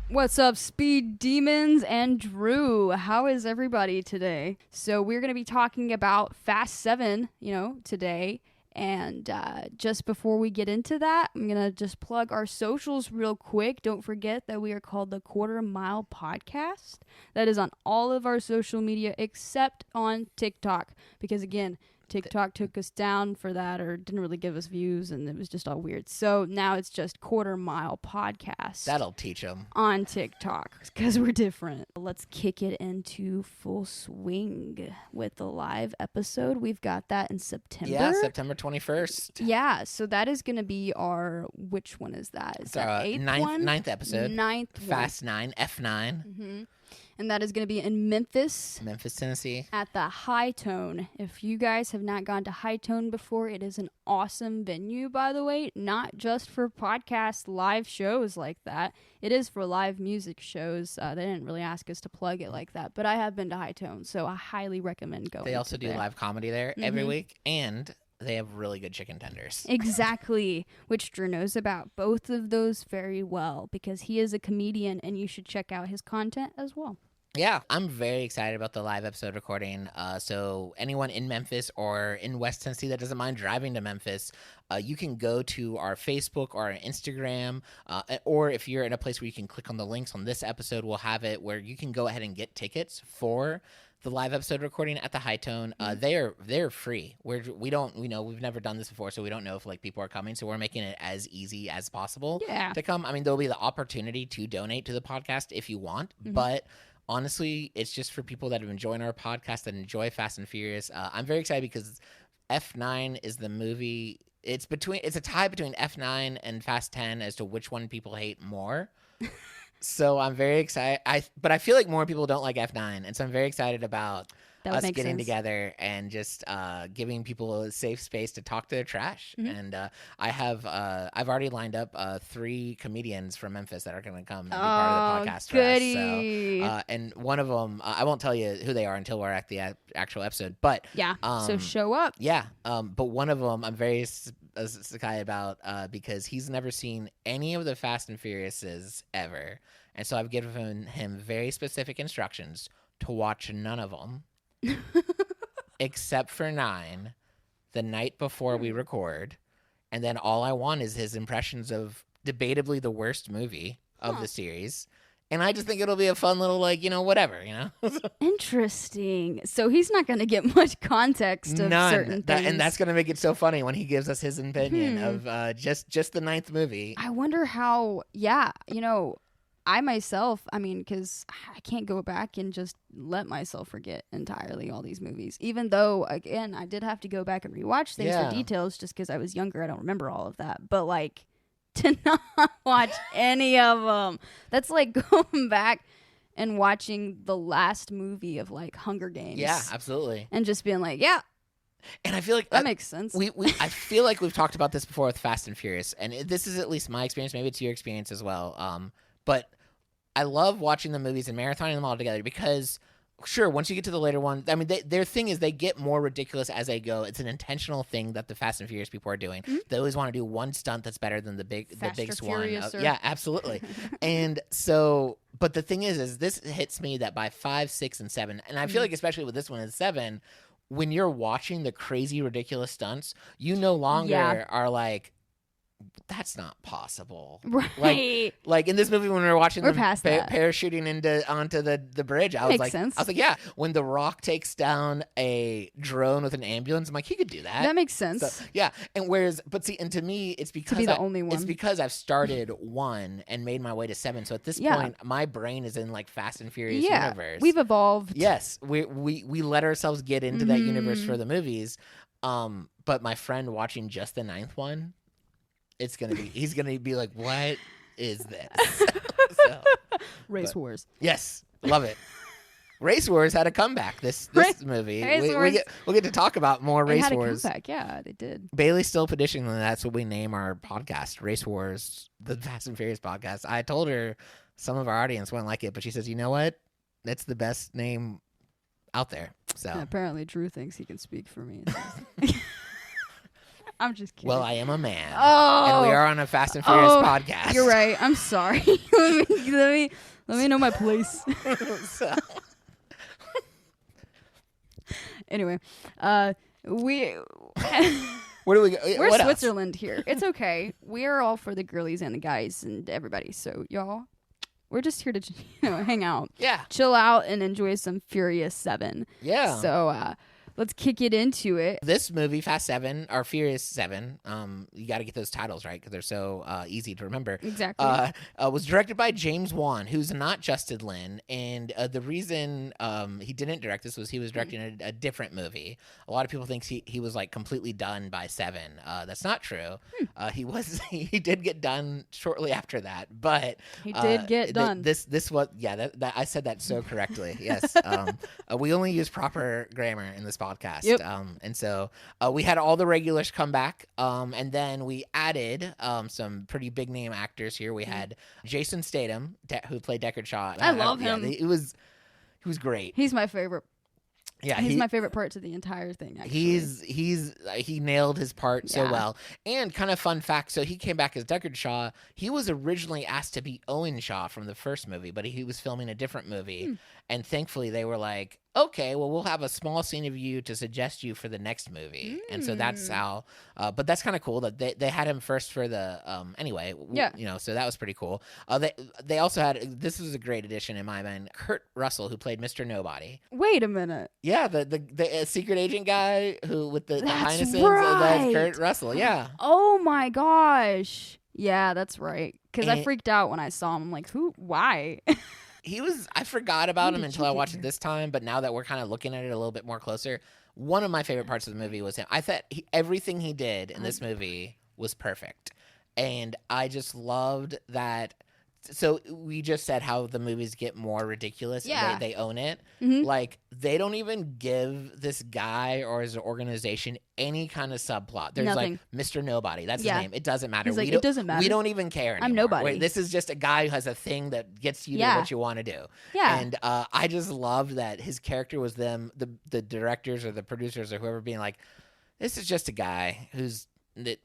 What's up, Speed Demons and Drew? How is everybody today? So we're going to be talking about Fast 7, today. And just before we get into that, I'm going to just plug our socials real quick. Don't forget that we are called the Quarter Mile Podcast. That is on all of our social media except on TikTok. Because again, TikTok took us down for that or didn't really give us views, and it was just all weird. So now it's just Quarter Mile Podcast. That'll teach them. On TikTok, because we're different. Let's kick it into full swing with the live episode. We've got that in September. Yeah, September 21st. Yeah, so that is going to be our, which one is that? Is that ninth episode. Ninth Fast 9, F9. Mm-hmm. And that is going to be in Memphis, Tennessee. At the High Tone. If you guys have not gone to High Tone before, it is an awesome venue, by the way. Not just for podcast live shows like that. It is for live music shows. They didn't really ask us to plug it like that. But I have been to High Tone, so I highly recommend going. They also do live comedy there every week. And they have really good chicken tenders. Exactly, which Drew knows about both of those very well because he is a comedian and you should check out his content as well. Yeah, I'm very excited about the live episode recording. So anyone in Memphis or in West Tennessee that doesn't mind driving to Memphis, you can go to our Facebook or our Instagram, or if you're in a place where you can click on the links on this episode, we'll have it where you can go ahead and get tickets for the live episode recording at the High Tone. They're free. We've never done this before, so we don't know if people are coming. So we're making it as easy as possible to come. I mean, there'll be the opportunity to donate to the podcast if you want, but honestly, it's just for people that have been enjoying our podcast, that enjoy Fast and Furious. I'm very excited because F9 is the movie. It's a tie between F9 and Fast 10 as to which one people hate more. So I'm very excited. But I feel like more people don't like F9, and so I'm very excited about us getting together and just giving people a safe space to talk their trash. And I've already lined up 3 comedians from Memphis that are going to come and be part of the podcast. Goody. For us. So, and one of them, I won't tell you who they are until we're at the actual episode. But so show up. Yeah, but one of them I'm very excited about because he's never seen any of the Fast and Furiouses ever, and so I've given him very specific instructions to watch none of them. Except for 9 the night before we record, and then all I want is his impressions of debatably the worst movie of the series, and I just think it'll be a fun little whatever. Interesting. So he's not going to get much context of certain things, and that's going to make it so funny when he gives us his opinion of just the 9th movie. I wonder how. I myself, because I can't go back and just let myself forget entirely all these movies. Even though, again, I did have to go back and rewatch things for details just because I was younger. I don't remember all of that. But, to not watch any of them, that's like going back and watching the last movie of, Hunger Games. Yeah, absolutely. And just being like, yeah. And I feel like that makes sense. I feel like we've talked about this before with Fast and Furious. And this is at least my experience. Maybe it's your experience as well. But I love watching the movies and marathoning them all together because, sure, once you get to the later one, their thing is they get more ridiculous as they go. It's an intentional thing that the Fast and Furious people are doing. They always want to do one stunt that's better than the big one. Yeah, absolutely. And so, but the thing is this hits me that by 5, 6, and 7, and I feel like especially with this one in 7, when you're watching the crazy, ridiculous stunts, you no longer are like, that's not possible. Right. Like in this movie when we were watching parachuting onto the bridge, I was sense. like, yeah, when The Rock takes down a drone with an ambulance, I'm like, he could do that. That makes sense. So, yeah. And and to me, it's because the only one. It's because I've started 1 and made my way to 7. So at this point, my brain is in Fast and Furious universe. We've evolved. Yes. We let ourselves get into that universe for the movies. But my friend watching just the 9th one, he's gonna be like, what is this? Race Wars. Yes, love it. Race Wars had a comeback this movie. We'll get to talk about more Race Wars. Comeback. Yeah, they did. Bailey's still petitioning that that's what we name our podcast, Race Wars, the Fast and Furious podcast. I told her some of our audience won't like it, but she says, you know what? That's the best name out there. So and apparently Drew thinks he can speak for me. I'm just kidding. Well, I am a man. Oh. And we are on a Fast and Furious podcast. You're right. I'm sorry. let me know my place. So. Anyway, we... Where do we go? We're what Switzerland here. It's okay. We are all for the girlies and the guys and everybody. So, y'all, we're just here to hang out. Yeah. Chill out and enjoy some Furious 7. Yeah. So, let's kick it into it. This movie, Fast 7, or Furious 7, you got to get those titles right because they're so easy to remember. Exactly. Was directed by James Wan, who's not Justin Lin. And the reason he didn't direct this was he was directing a different movie. A lot of people think he was like completely done by 7. That's not true. He did get done shortly after that, but he did get done. This was that I said that so correctly. Yes. We only use proper grammar in this podcast. Yep. And so we had all the regulars come back, and then we added some pretty big name actors here. We had Jason Statham, who played Deckard Shaw. I love him. He was great. He's my favorite. Yeah, he's my favorite part to the entire thing. Actually, he nailed his part so Yeah. well. And kind of fun fact, so he came back as Deckard Shaw. He was originally asked to be Owen Shaw from the first movie, but he was filming a different movie. And thankfully, they were like, okay, well, we'll have a small scene of you to suggest you for the next movie. And so that's how, but that's kind of cool that they had him first for the, anyway, so that was pretty cool. They also had, this was a great addition in my mind, Kurt Russell, who played Mr. Nobody. Wait a minute. Yeah, the secret agent guy who with the That's Heinesons, right. that's Kurt Russell, yeah. Oh my gosh. Yeah, that's right. Because I freaked out when I saw him. I'm like, who? Why? I forgot about him did until you I get watched here? it this time, but now that we're kind of looking at it a little bit more closer, one of my favorite parts of the movie was him. I thought everything he did in this movie was perfect. And I just loved that. So we just said how the movies get more ridiculous. Yeah. They own it. Mhm. Like, they don't even give this guy or his organization any kind of subplot. There's Nothing. like Mr. Nobody. That's Yeah. his name. It doesn't matter. He's like, We it don't- doesn't matter. We don't even care anymore. I'm nobody. Wait, this is just a guy who has a thing that gets you to Yeah. what you want to do. Yeah. And I just loved that his character was them, the directors or the producers or whoever being like, this is just a guy who's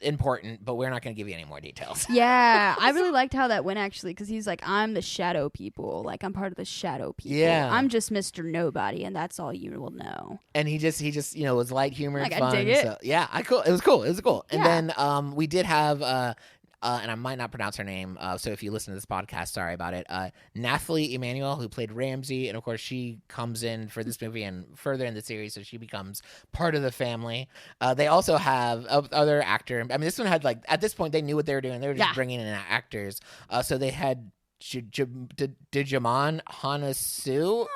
important, but we're not going to give you any more details. Yeah, I really liked how that went actually, because he's like, I'm the shadow people. Like, I'm part of the shadow people. Yeah. I'm just Mr. Nobody, and that's all you will know. And he just was light humor and Like, I fun. dig it. So yeah, It was cool. And Yeah. then we did have and I might not pronounce her name, so if you listen to this podcast, sorry about it. Nathalie Emmanuel, who played Ramsey, and of course she comes in for this movie and further in the series, so she becomes part of the family. They also have other actor. I mean, this one had like at this point they knew what they were doing. They were just bringing in actors. So they had Djimon Hounsou,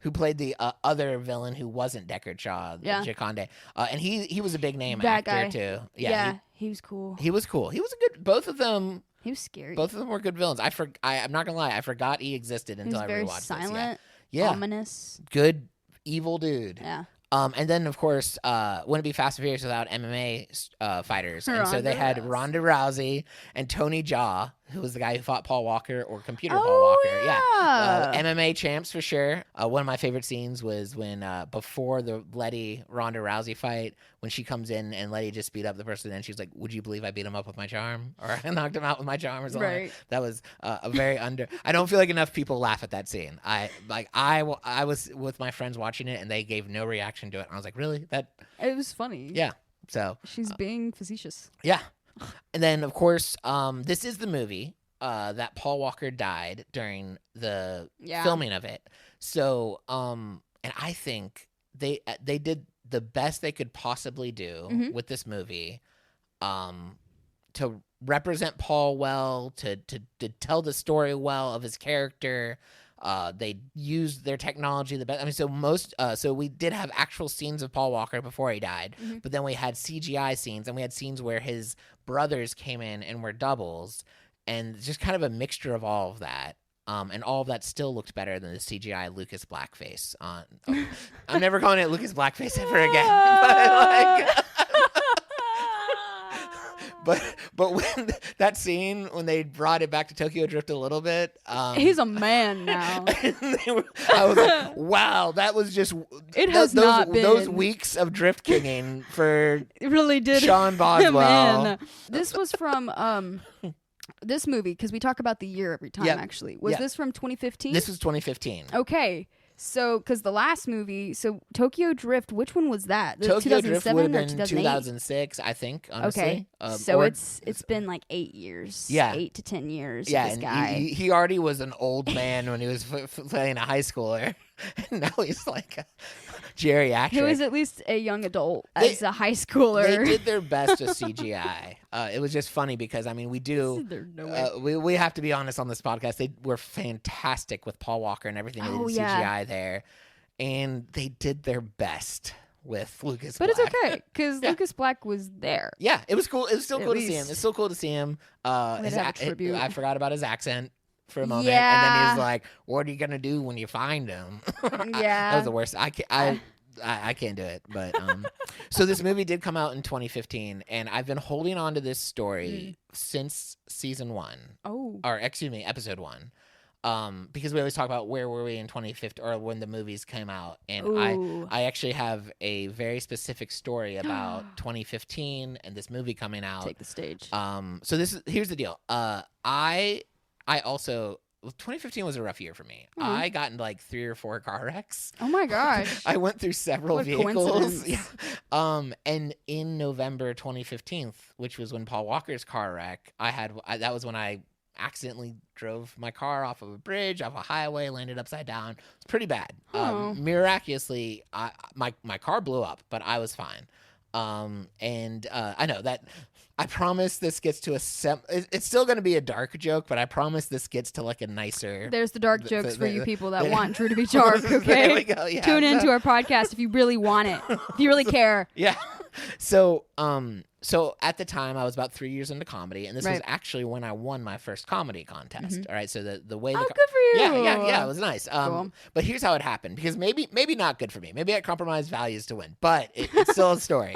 who played the other villain who wasn't Deckard Shaw, Jakande. And he was a big name That actor guy. too. Yeah, he was cool. He was cool. He was a good. Both of them. He was scary. Both of them were good villains. I'm not gonna lie. I forgot he existed he until was I very rewatched silent, this. Yeah. ominous. Good evil dude. Yeah. And then of course, wouldn't be Fast and Furious without MMA fighters. And so they had Ronda Rousey and Tony Jaa, who was the guy who fought Paul Walker or Computer Paul Walker. Yeah. MMA champs for sure. One of my favorite scenes was when before the Letty Ronda Rousey fight, when she comes in and Letty just beat up the person, and she's like, "Would you believe I beat him up with my charm, or I knocked him out with my charm, or something?" Right. That was a very under. I don't feel like enough people laugh at that scene. I was with my friends watching it, and they gave no reaction to it. And I was like, "Really? That?" It was funny. Yeah. So She's being facetious. yeah. And then, of course, this is the movie that Paul Walker died during the filming of it. So, and I think they did the best they could possibly do with this movie, to represent Paul well, to tell the story well of his character. They used their technology the best. I mean, so we did have actual scenes of Paul Walker before he died, but then we had CGI scenes, and we had scenes where his brothers came in and were doubles, and just kind of a mixture of all of that. And all of that still looked better than the CGI Lucas Blackface on. I'm never calling it Lucas Blackface ever again. but when that scene when they brought it back to Tokyo Drift a little bit, he's a man now. I was like, wow, that was just It has not been those weeks of drift kinging for it really did Sean Boswell. This was from this movie, because we talk about the year every time. Actually, was this from 2015? This was 2015. Okay. So, because the last movie, Tokyo Drift, which one was that? Tokyo Drift would have been 2008? 2006, I think, honestly. Okay. So it's been like 8 years. Yeah. 8 to 10 years. Yeah, this and guy. he already was an old man when he was playing a high schooler. And now he's like a geriatric. He was at least a young adult as a high schooler. They did their best with CGI. It was just funny because, I mean, we have to be honest on this podcast. They were fantastic with Paul Walker and everything they did CGI there. And they did their best with Lucas Black. But it's okay, because Lucas Black was there. Yeah, it was cool. It was still cool to see him. It's still cool to see him. I forgot about his accent for a moment, Yeah. and then he's like, "What are you gonna do when you find him?" Yeah, that was the worst. I can't do it. But so this movie did come out in 2015, and I've been holding on to this story since season 1. Oh, or excuse me, episode 1. Because we always talk about where were we in 2015 or when the movies came out, and I actually have a very specific story about 2015 and this movie coming out. Take the stage. So here's the deal. I also 2015 was a rough year for me. I got into like 3 or 4 car wrecks. Oh my gosh. I went through several what vehicles. Yeah. And in November 2015, which was when Paul Walker's car wreck, that was when I accidentally drove my car off of a bridge, off a highway, landed upside down. It's pretty bad. Miraculously, my car blew up, but I was fine. I know that I promise this gets to it's still going to be a dark joke, but I promise this gets to like a nicer. There's the dark jokes for you people that want Drew to be dark, okay? There we go. Yeah, Tune into our podcast if you really want it. If you really care. Yeah. So at the time I was about 3 years into comedy, and this was actually when I won my first comedy contest. All right. So the way good for you. Yeah, it was nice. Cool. But here's how it happened, because maybe not good for me. Maybe I compromised values to win, but it's still a story.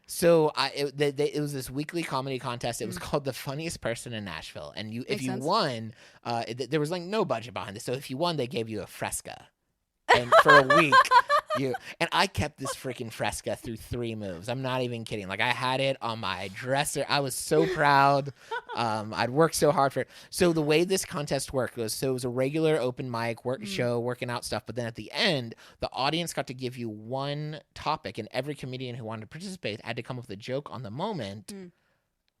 So it was this weekly comedy contest. It was called The Funniest Person in Nashville, and if you won, there was like no budget behind this. So if you won, they gave you a Fresca, and for a week. And I kept this freaking Fresca through 3 moves. I'm not even kidding. Like, I had it on my dresser. I was so proud. I'd worked so hard for it. So the way this contest worked was, it was a regular open mic show, working out stuff. But then at the end, the audience got to give you one topic, and every comedian who wanted to participate had to come up with a joke on the moment.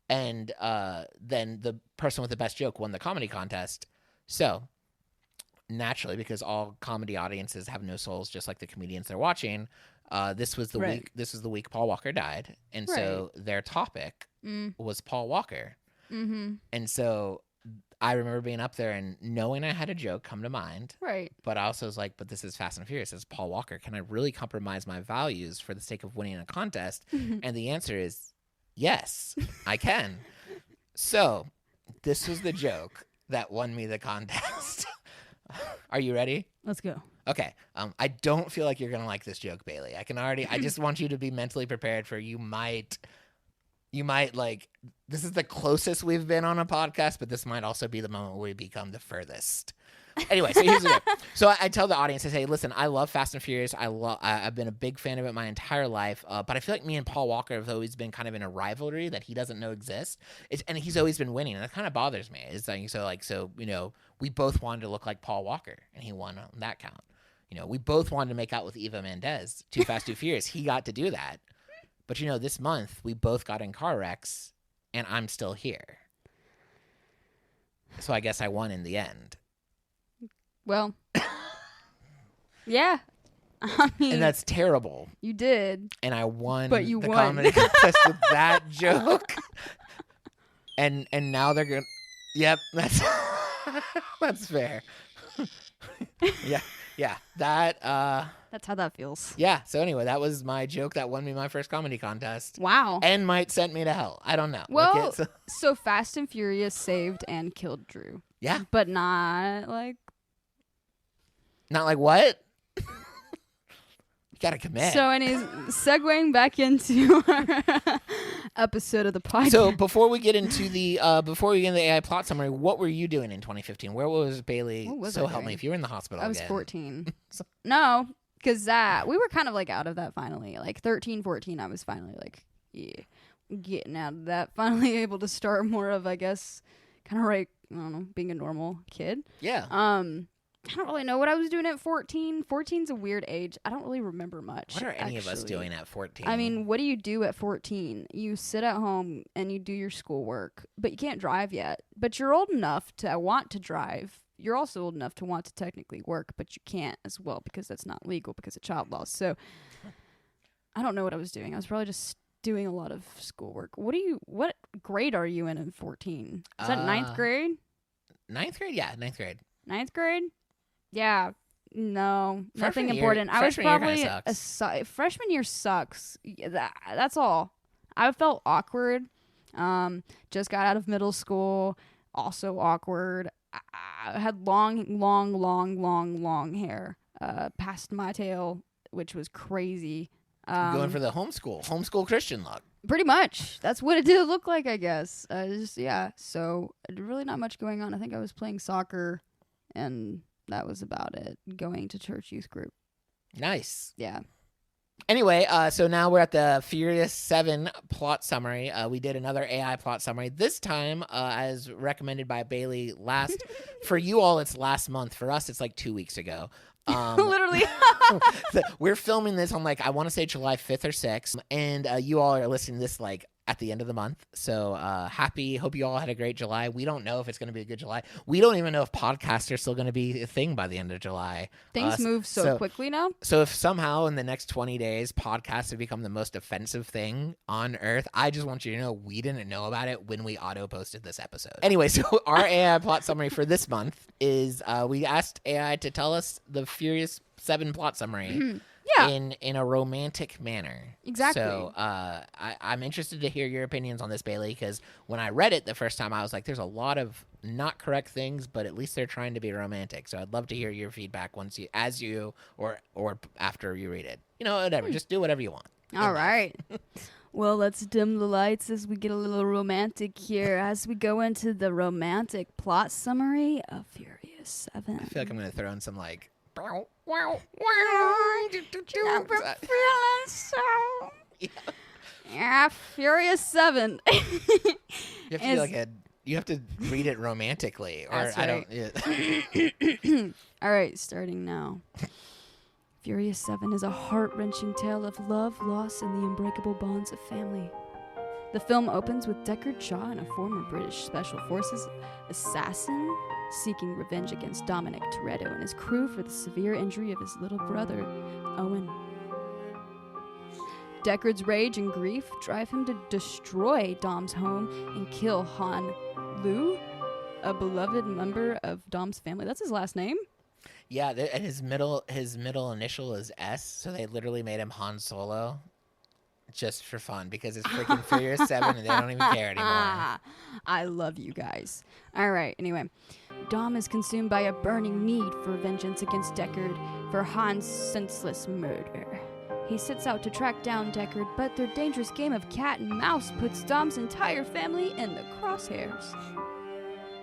And then the person with the best joke won the comedy contest. So naturally, because all comedy audiences have no souls, just like the comedians they're watching, this was the week. This was the week Paul Walker died, and so their topic was Paul Walker. And so I remember being up there and knowing I had a joke come to mind. Right. But I also was like, but this is Fast and Furious. It's Paul Walker. Can I really compromise my values for the sake of winning a contest? And the answer is yes, I can. So this was the joke that won me the contest. Are you ready? Let's go. Okay. I don't feel like you're going to like this joke, Bailey. I just want you to be mentally prepared for you might like, this is the closest we've been on a podcast, but this might also be the moment where we become the furthest. Anyway, so here's the deal. So I tell the audience, I say, listen, I love Fast and Furious. I've been a big fan of it my entire life. But I feel like me and Paul Walker have always been kind of in a rivalry that he doesn't know exists. And he's always been winning. And that kind of bothers me. It's like, so, we both wanted to look like Paul Walker, and he won on that count. We both wanted to make out with Eva Mendes, Too Fast, Too Furious. He got to do that. But, this month we both got in car wrecks, and I'm still here. So I guess I won in the end. Well, yeah. I mean, and that's terrible. You did. And I won but you the won. comedy contest with that joke. And now they're going to... Yep, that's fair. Yeah. That's how that feels. Yeah, so anyway, that was my joke that won me my first comedy contest. Wow. And might send me to hell. I don't know. Well, so Fast and Furious saved and killed Drew. Yeah. But not like... Not like what? You gotta commit. So, anyways, segueing back into our episode of the podcast. So before we get into the AI plot summary, what were you doing in 2015? Where was Bailey? Help me if you were in the hospital. I was again. 14. No, because we were kind of like out of that finally. Like 13, 14, I was finally like, getting out of that. Finally able to start more of, I guess, kind of like, I don't know, being a normal kid. Yeah. I don't really know what I was doing at 14. 14's a weird age. I don't really remember much. What are any of us doing at 14? I mean, what do you do at 14? You sit at home and you do your schoolwork, but you can't drive yet. But you're old enough to want to drive. You're also old enough to want to technically work, but you can't as well because that's not legal because of child laws. So I don't know what I was doing. I was probably just doing a lot of schoolwork. What grade are you in 14? Is that ninth grade? Ninth grade? Yeah, ninth grade. Ninth grade? Yeah, no, nothing Freshman important. Year, I was probably freshman year sucks. Yeah, that's all. I felt awkward. Just got out of middle school, also awkward. I had long hair past my tail, which was crazy. Going for the homeschool Christian look. Pretty much. That's what it did look like, I guess. So really not much going on. I think I was playing soccer and that was about it. Going to church youth group. Nice. Yeah. Anyway, so now we're at the Furious 7 plot summary. We did another AI plot summary. This time, as recommended by Bailey last. For you all, it's last month. For us, it's like 2 weeks ago. Literally. We're filming this on I want to say July 5th or 6th. And you all are listening to this at the end of the month. So hope you all had a great July. We don't know if it's going to be a good July. We don't even know if podcasts are still going to be a thing by the end of July. Things move so quickly now. So if somehow in the next 20 days podcasts have become the most offensive thing on earth, I just want you to know we didn't know about it when we auto posted this episode. Anyway, so our AI plot summary for this month is we asked AI to tell us the Furious 7 plot summary. Mm-hmm. Yeah. In a romantic manner. Exactly. So I'm interested to hear your opinions on this, Bailey, because when I read it the first time, I was like, there's a lot of not correct things, but at least they're trying to be romantic. So I'd love to hear your feedback or after you read it. Whatever. Just do whatever you want. All right. Well, let's dim the lights as we get a little romantic here as we go into the romantic plot summary of Furious 7. I feel like I'm going to throw in some Yeah, Furious 7. You have to read it romantically, or That's right. I don't. All right, starting now. Furious 7 is a heart-wrenching tale of love, loss, and the unbreakable bonds of family. The film opens with Deckard Shaw and a former British Special Forces assassin seeking revenge against Dominic Toretto and his crew for the severe injury of his little brother, Owen. Deckard's rage and grief drive him to destroy Dom's home and kill Han Lu, a beloved member of Dom's family. That's his last name? Yeah, and his middle initial is S, so they literally made him Han Solo. Just for fun, because it's freaking Furious 7 and they don't even care anymore. I love you guys. All right, anyway. Dom is consumed by a burning need for vengeance against Deckard for Han's senseless murder. He sets out to track down Deckard, but their dangerous game of cat and mouse puts Dom's entire family in the crosshairs.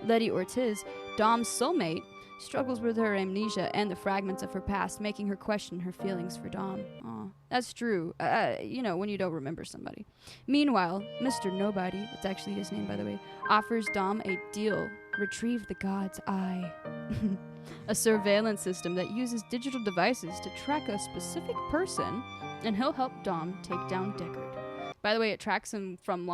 Letty Ortiz, Dom's soulmate, struggles with her amnesia and the fragments of her past, making her question her feelings for Dom. Aw, that's true. When you don't remember somebody. Meanwhile, Mr. Nobody, that's actually his name, by the way, offers Dom a deal. Retrieve the God's Eye. A surveillance system that uses digital devices to track a specific person, and he'll help Dom take down Deckard. By the way, it tracks him from,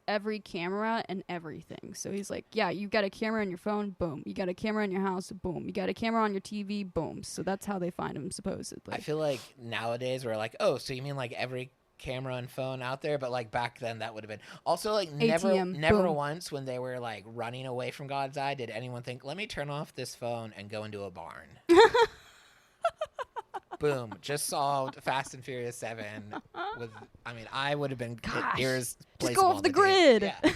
every camera and everything. So he's like, yeah, you got a camera on your phone, boom. You got a camera in your house, boom. You got a camera on your TV, boom. So that's how they find him, supposedly. I feel like nowadays we're like, oh, so you mean every camera and phone out there? But back then that would have been also ATM, never boom. Once when they were running away from God's Eye did anyone think, let me turn off this phone and go into a barn. Boom. Just solved Fast and Furious 7 with, I would have been ears. Just go off the grid. Yeah.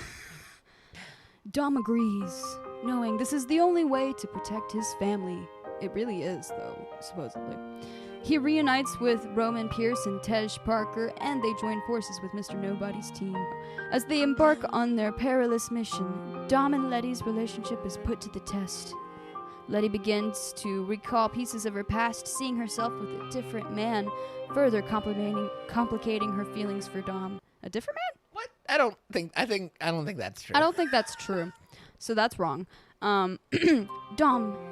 Dom agrees, knowing this is the only way to protect his family. It really is, though, supposedly. He reunites with Roman Pierce and Tej Parker, and they join forces with Mr. Nobody's team. As they embark on their perilous mission, Dom and Letty's relationship is put to the test. Letty begins to recall pieces of her past, seeing herself with a different man, further complicating her feelings for Dom. A different man? What? I don't think that's true. I don't think that's true. So that's wrong. Dom,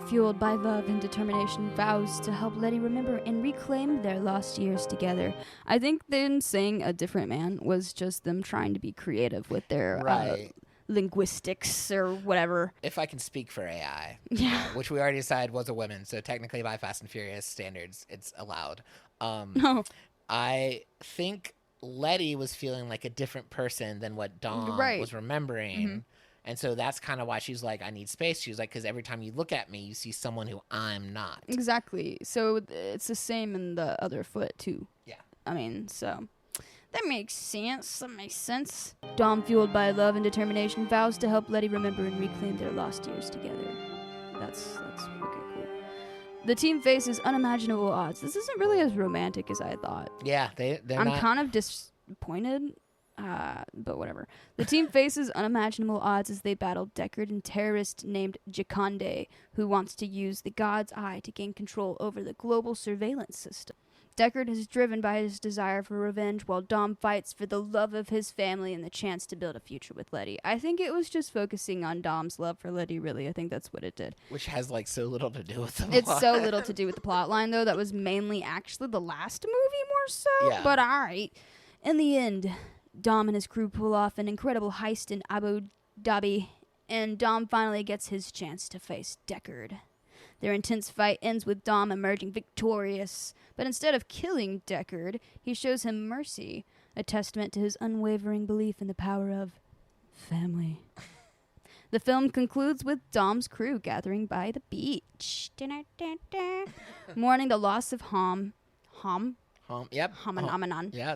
fueled by love and determination, vows to help Letty remember and reclaim their lost years together. I think them saying a different man was just them trying to be creative with their linguistics or whatever. If I can speak for AI, Yeah. which we already decided was a woman, so technically by Fast and Furious standards, it's allowed. No. I think Letty was feeling like a different person than what Dom was remembering. Mm-hmm. And so that's kind of why she's like, I need space. She's like, because every time you look at me, you see someone who I'm not. Exactly. So it's the same in the other foot, too. Yeah. I mean, so that makes sense. That makes sense. Dom, fueled by love and determination, vows to help Letty remember and reclaim their lost years together. That's okay, cool. The team faces unimaginable odds. This isn't really as romantic as I thought. Yeah, they're I'm not. kind of disappointed, but whatever. The team faces unimaginable odds as they battle Deckard and terrorist named Jakande, who wants to use the God's Eye to gain control over the global surveillance system. Deckard is driven by his desire for revenge, while Dom fights for the love of his family and the chance to build a future with Letty. I think it was just focusing on Dom's love for Letty, really. I think that's what it did. Which has, like, so little to do with the plot. It's so little to do with the plot line, though. That was mainly actually the last movie more so. Yeah. But all right. In the end, Dom and his crew pull off an incredible heist in Abu Dhabi, and Dom finally gets his chance to face Deckard. Their intense fight ends with Dom emerging victorious, but instead of killing Deckard, he shows him mercy, a testament to his unwavering belief in the power of family. The film concludes with Dom's crew gathering by the beach, mourning the loss of Yep. Yeah.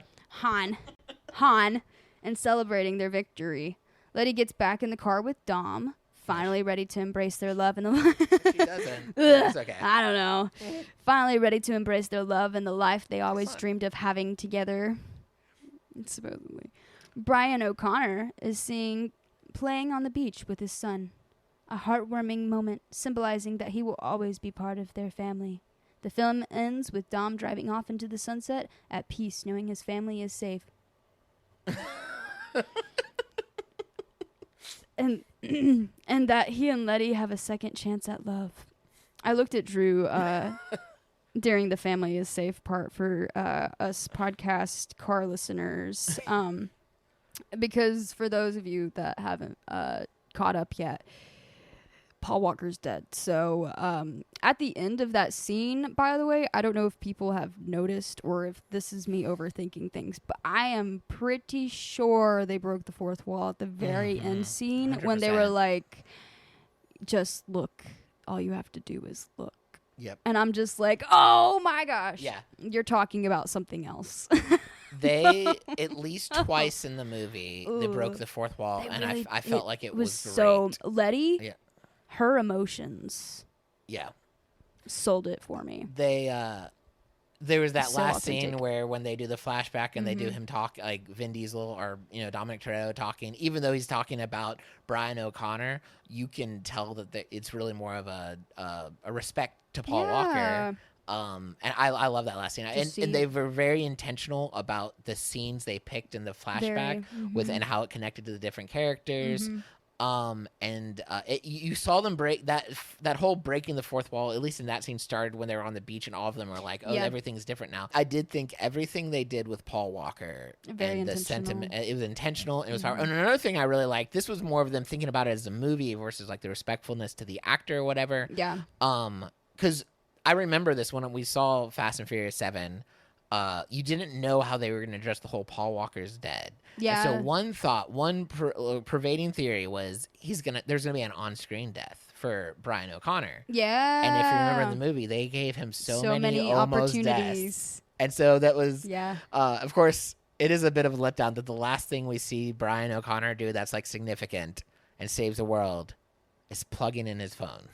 Han, and celebrating their victory. Letty gets back in the car with Dom, finally ready to embrace their love and She doesn't. It's okay. I don't know. Finally ready to embrace their love and the life they always dreamed of having together. Supposedly. Brian O'Connor is playing on the beach with his son. A heartwarming moment symbolizing that he will always be part of their family. The film ends with Dom driving off into the sunset at peace, knowing his family is safe. And and that he and Letty have a second chance at love. I looked at Drew during the family is safe part for us podcast car listeners, because for those of you that haven't caught up yet, Paul Walker's dead. So at the end of that scene, by the way, I don't know if people have noticed or if this is me overthinking things, but I am pretty sure they broke the fourth wall at the very end scene 100%. when they were like, just look. All you have to do is look. Yep. And I'm just like, oh my gosh. Yeah. You're talking about something else. They, at least twice in the movie, they broke the fourth wall, and really- I felt like it was so great. Letty, Yeah. her emotions Yeah. sold it for me. There was that So last scene authentic. where when they do the flashback and they do him talk, like Vin Diesel or Dominic Toretto talking, even though he's talking about Brian O'Connor, you can tell that it's really more of a respect to Paul Walker. And I love that last scene. And they were very intentional about the scenes they picked in the flashback with and how it connected to the different characters. You saw them break that whole breaking the fourth wall, at least in that scene, started when they were on the beach and all of them were like, oh, everything's different now. I did think everything they did with Paul Walker Very and the intentional. sentiment, it was intentional. It was powerful. And another thing I really liked, this was more of them thinking about it as a movie versus like the respectfulness to the actor or whatever. Yeah. Because I remember this when we saw Fast and Furious 7. You didn't know how they were going to address the whole Paul Walker's dead. Yeah. And so one pervading theory was there's gonna be an on-screen death for Brian O'Connor. Yeah. And if you remember in the movie, they gave him so many almost opportunities. deaths. And so that was, Yeah. Of course, it is a bit of a letdown that the last thing we see Brian O'Connor do that's like significant and saves the world is plugging in his phone.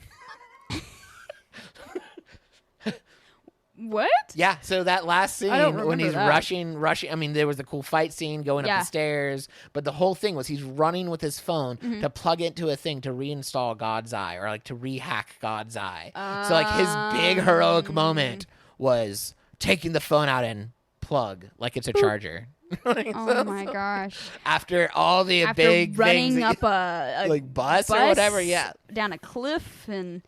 What? Yeah, so that last I don't scene when he's remember that. rushing, I mean, there was the cool fight scene going up the stairs, but the whole thing was he's running with his phone to plug into a thing to reinstall God's Eye, or like to rehack God's Eye. So like his big heroic moment was taking the phone out and plug like it's a charger. Oh my gosh. After all the After big running things, up a like bus or whatever, yeah. Down a cliff and...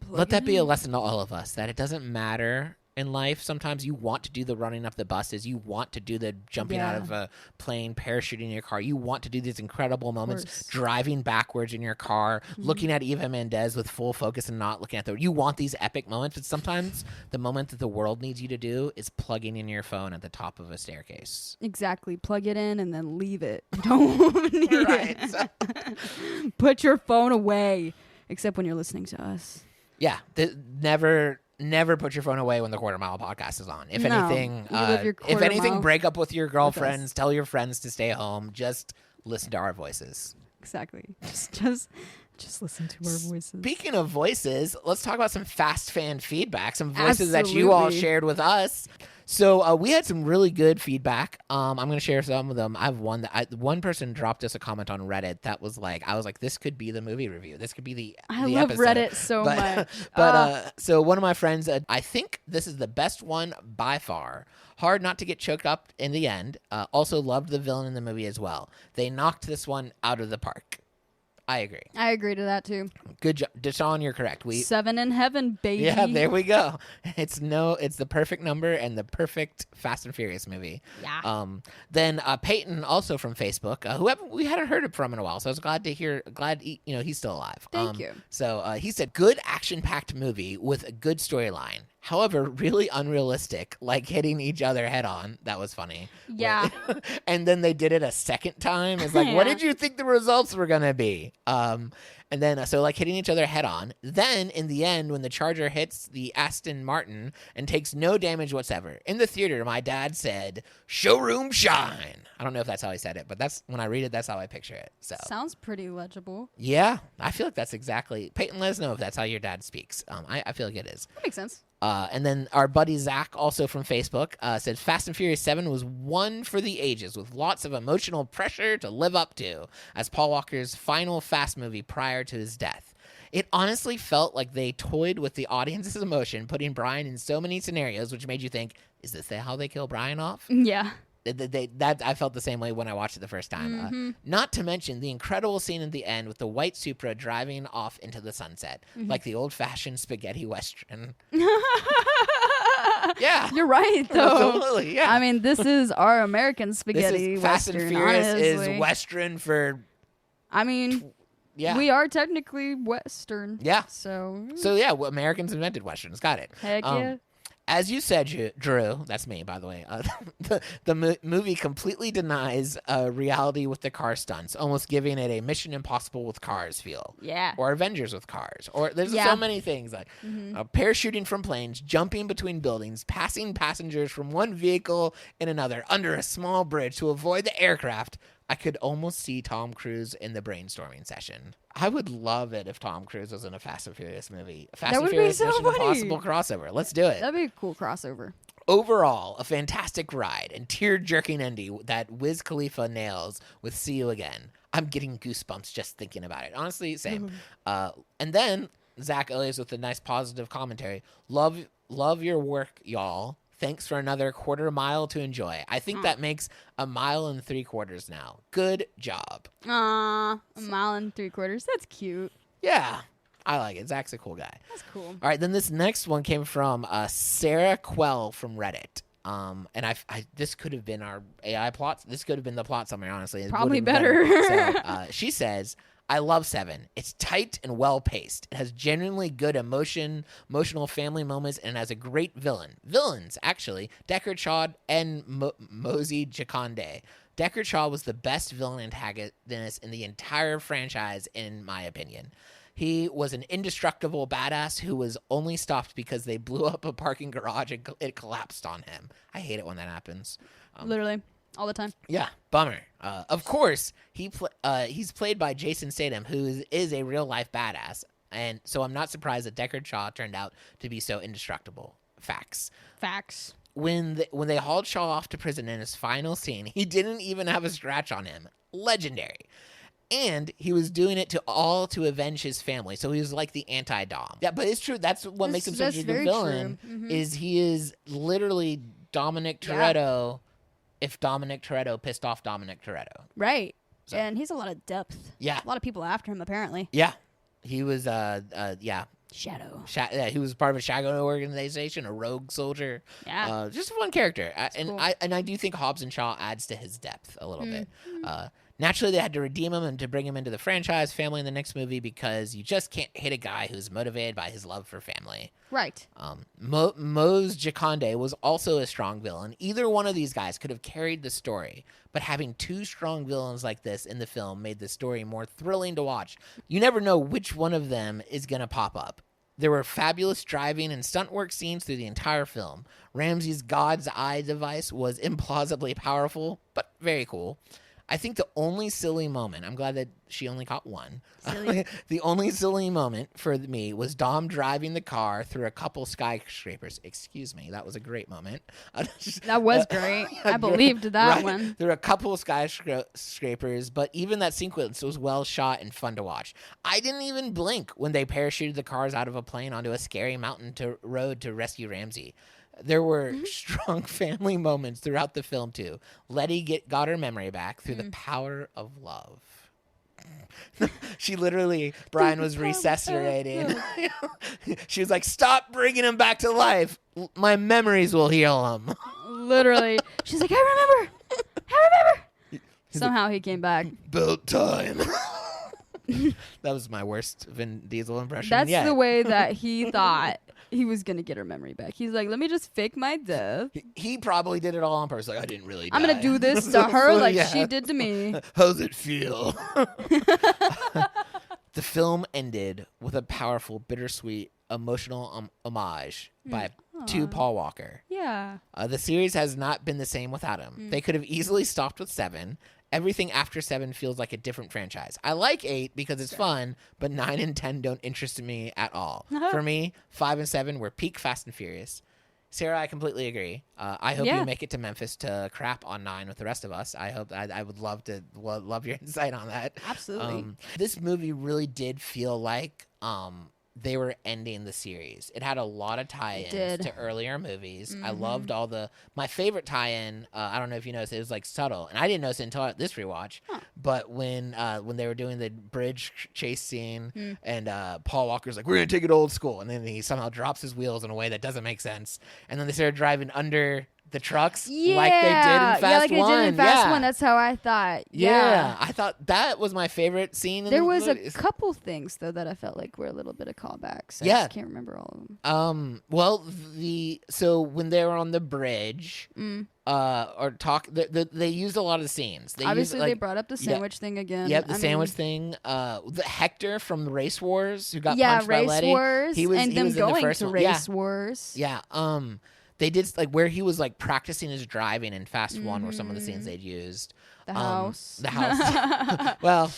Let that be a lesson to all of us, that it doesn't matter in life. Sometimes you want to do the running up the buses. You want to do the jumping out of a plane, parachuting in your car. You want to do these incredible moments, driving backwards in your car, looking at Eva Mendes with full focus and not looking at the... You want these epic moments, but sometimes the moment that the world needs you to do is plugging in your phone at the top of a staircase. Exactly. Plug it in and then leave it. You don't need it. Put your phone away, except when you're listening to us. Yeah, never put your phone away when the Quarter Mile podcast is on. If anything, break up with your girlfriends. Tell your friends to stay home. Just listen to our voices. Exactly. Just listen to our voices. Speaking of voices, let's talk about some fast fan feedback. Some voices that you all shared with us. So we had some really good feedback. I'm going to share some of them. I have one that one person dropped us a comment on Reddit that was like, I was like, this could be the movie review. This could be the love episode. Reddit so much. So one of my friends, I think this is the best one by far. Hard not to get choked up in the end. Also loved the villain in the movie as well. They knocked this one out of the park. I agree. I agree to that too. Good job, Deshaun. You're correct. 7 in heaven, baby. Yeah, there we go. It's the perfect number and the perfect Fast and Furious movie. Yeah. Then Peyton, also from Facebook, who we hadn't heard from in a while, so I was glad to hear. He's still alive. Thank you. So he said, good action-packed movie with a good storyline. However, really unrealistic, like hitting each other head on. That was funny. Yeah. And then they did it a second time. It's like, what did you think the results were going to be? And then, so like hitting each other head on. Then in the end, when the Charger hits the Aston Martin and takes no damage whatsoever, in the theater, my dad said, showroom shine. I don't know if that's how he said it, but that's when I read it, that's how I picture it. So sounds pretty legible. Yeah, I feel like that's exactly. Peyton, let us know if that's how your dad speaks. I feel like it is. That makes sense. And then our buddy Zach, also from Facebook, said Fast and Furious 7 was one for the ages with lots of emotional pressure to live up to as Paul Walker's final Fast movie prior to his death. It honestly felt like they toyed with the audience's emotion, putting Brian in so many scenarios, which made you think, is this how they kill Brian off? Yeah. That I felt the same way when I watched it the first time. Not to mention the incredible scene at the end with the white Supra driving off into the sunset, like the old-fashioned spaghetti western. Yeah, you're right though. Absolutely, yeah. I mean, this is our American spaghetti Fast western. and Furious honestly. is western for. I mean, yeah, we are technically western. Yeah. So yeah, Americans invented westerns. Got it. Heck yeah. As you said, Drew, that's me, by the way, the movie completely denies reality with the car stunts, almost giving it a Mission Impossible with cars feel. Yeah. Or Avengers with cars. Or there's so many things, like parachuting from planes, jumping between buildings, passing passengers from one vehicle in another under a small bridge to avoid the aircraft. I could almost see Tom Cruise in the brainstorming session. I would love it if Tom Cruise was in a Fast and Furious movie. Fast and Furious Mission Impossible crossover. Let's do it. That'd be a cool crossover. Overall, a fantastic ride and tear-jerking ending that Wiz Khalifa nails with See You Again. I'm getting goosebumps just thinking about it. Honestly, same. And then Zach Elias with a nice positive commentary. Love your work, y'all. Thanks for another quarter mile to enjoy. I think that makes 1.75 miles now. Good job. Aw, 1.75 miles. That's cute. Yeah, I like it. Zach's a cool guy. That's cool. All right, then this next one came from Sarah Quell from Reddit. And this could have been our AI plot. This could have been the plot summary, honestly. It probably better. So she says, I love 7. It's tight and well-paced. It has genuinely good emotional family moments, and has a great villains, actually, Deckard Shaw and Mosey Jaconde. Deckard Shaw was the best villain antagonist in the entire franchise, in my opinion. He was an indestructible badass who was only stopped because they blew up a parking garage and it collapsed on him. I hate it when that happens. Literally. All the time. Yeah, bummer. Of course, he's played by Jason Statham, who is a real-life badass. And so I'm not surprised that Deckard Shaw turned out to be so indestructible. Facts. When they hauled Shaw off to prison in his final scene, he didn't even have a scratch on him. Legendary. And he was doing it to avenge his family. So he was like the anti-Dom. Yeah, but it's true. That's what makes him such a good villain. Mm-hmm. Is he is literally Dominic Toretto if Dominic Toretto pissed off Dominic Toretto. Right. So. And he's a lot of depth. Yeah. A lot of people after him, apparently. Yeah. He was, Shadow. He was part of a shadow organization, a rogue soldier. Yeah. Just a fun character. Cool. I do think Hobbs and Shaw adds to his depth a little bit. Naturally, they had to redeem him and to bring him into the franchise family in the next movie because you just can't hate a guy who's motivated by his love for family. Right. Mose Jaconde was also a strong villain. Either one of these guys could have carried the story, but having two strong villains like this in the film made the story more thrilling to watch. You never know which one of them is going to pop up. There were fabulous driving and stunt work scenes through the entire film. Ramsey's God's Eye device was implausibly powerful, but very cool. I think the only silly moment, I'm glad that she only caught one. The only silly moment for me was Dom driving the car through a couple skyscrapers. Excuse me, that was a great moment. That was great. I believed that one. There were a couple of skyscrapers, but even that sequence was well shot and fun to watch. I didn't even blink when they parachuted the cars out of a plane onto a scary mountain road to rescue Ramsey. There were strong family moments throughout the film, too. Letty got her memory back through the power of love. She literally, Brian was resuscitating. She was like, stop bringing him back to life. My memories will heal him. Literally. She's like, I remember. Somehow he came back. Built time. That was my worst Vin Diesel impression. That's the way that he thought he was going to get her memory back. He's like, let me just fake my death. He probably did it all on purpose. Like, I didn't really die. I'm going to do this to her like she did to me. How's it feel? The film ended with a powerful, bittersweet, emotional homage to Paul Walker. Yeah. The series has not been the same without him. They could have easily stopped with 7. Everything after 7 feels like a different franchise. I like 8 because it's fun, but 9 and 10 don't interest me at all. For me, 5 and 7 were peak Fast and Furious. Sarah, I completely agree. I hope you make it to Memphis to crap on 9 with the rest of us. I would love your insight on that. Absolutely. This movie really did feel like they were ending the series. It had a lot of tie-ins to earlier movies. I loved my favorite tie-in, I don't know if you noticed, it was like subtle. And I didn't notice it until this rewatch. But when they were doing the bridge chase scene and Paul Walker's like, we're going to take it old school. And then he somehow drops his wheels in a way that doesn't make sense. And then they started driving under the trucks like they did in Fast 1. Like they did in Fast 1. That's how I thought. Yeah. I thought that was my favorite scene. There was a couple things, though, that I felt like were a little bit of callbacks. I just can't remember all of them. Well, so when they were on the bridge, they used a lot of the scenes. They brought up the sandwich thing again. Yep, sandwich thing. The Hector from the Race Wars who got punched by Letty. Wars. He was going to Race Wars. Yeah. They did like where he was like practicing his driving in Fast 1 were some of the scenes they'd used. The house. Well,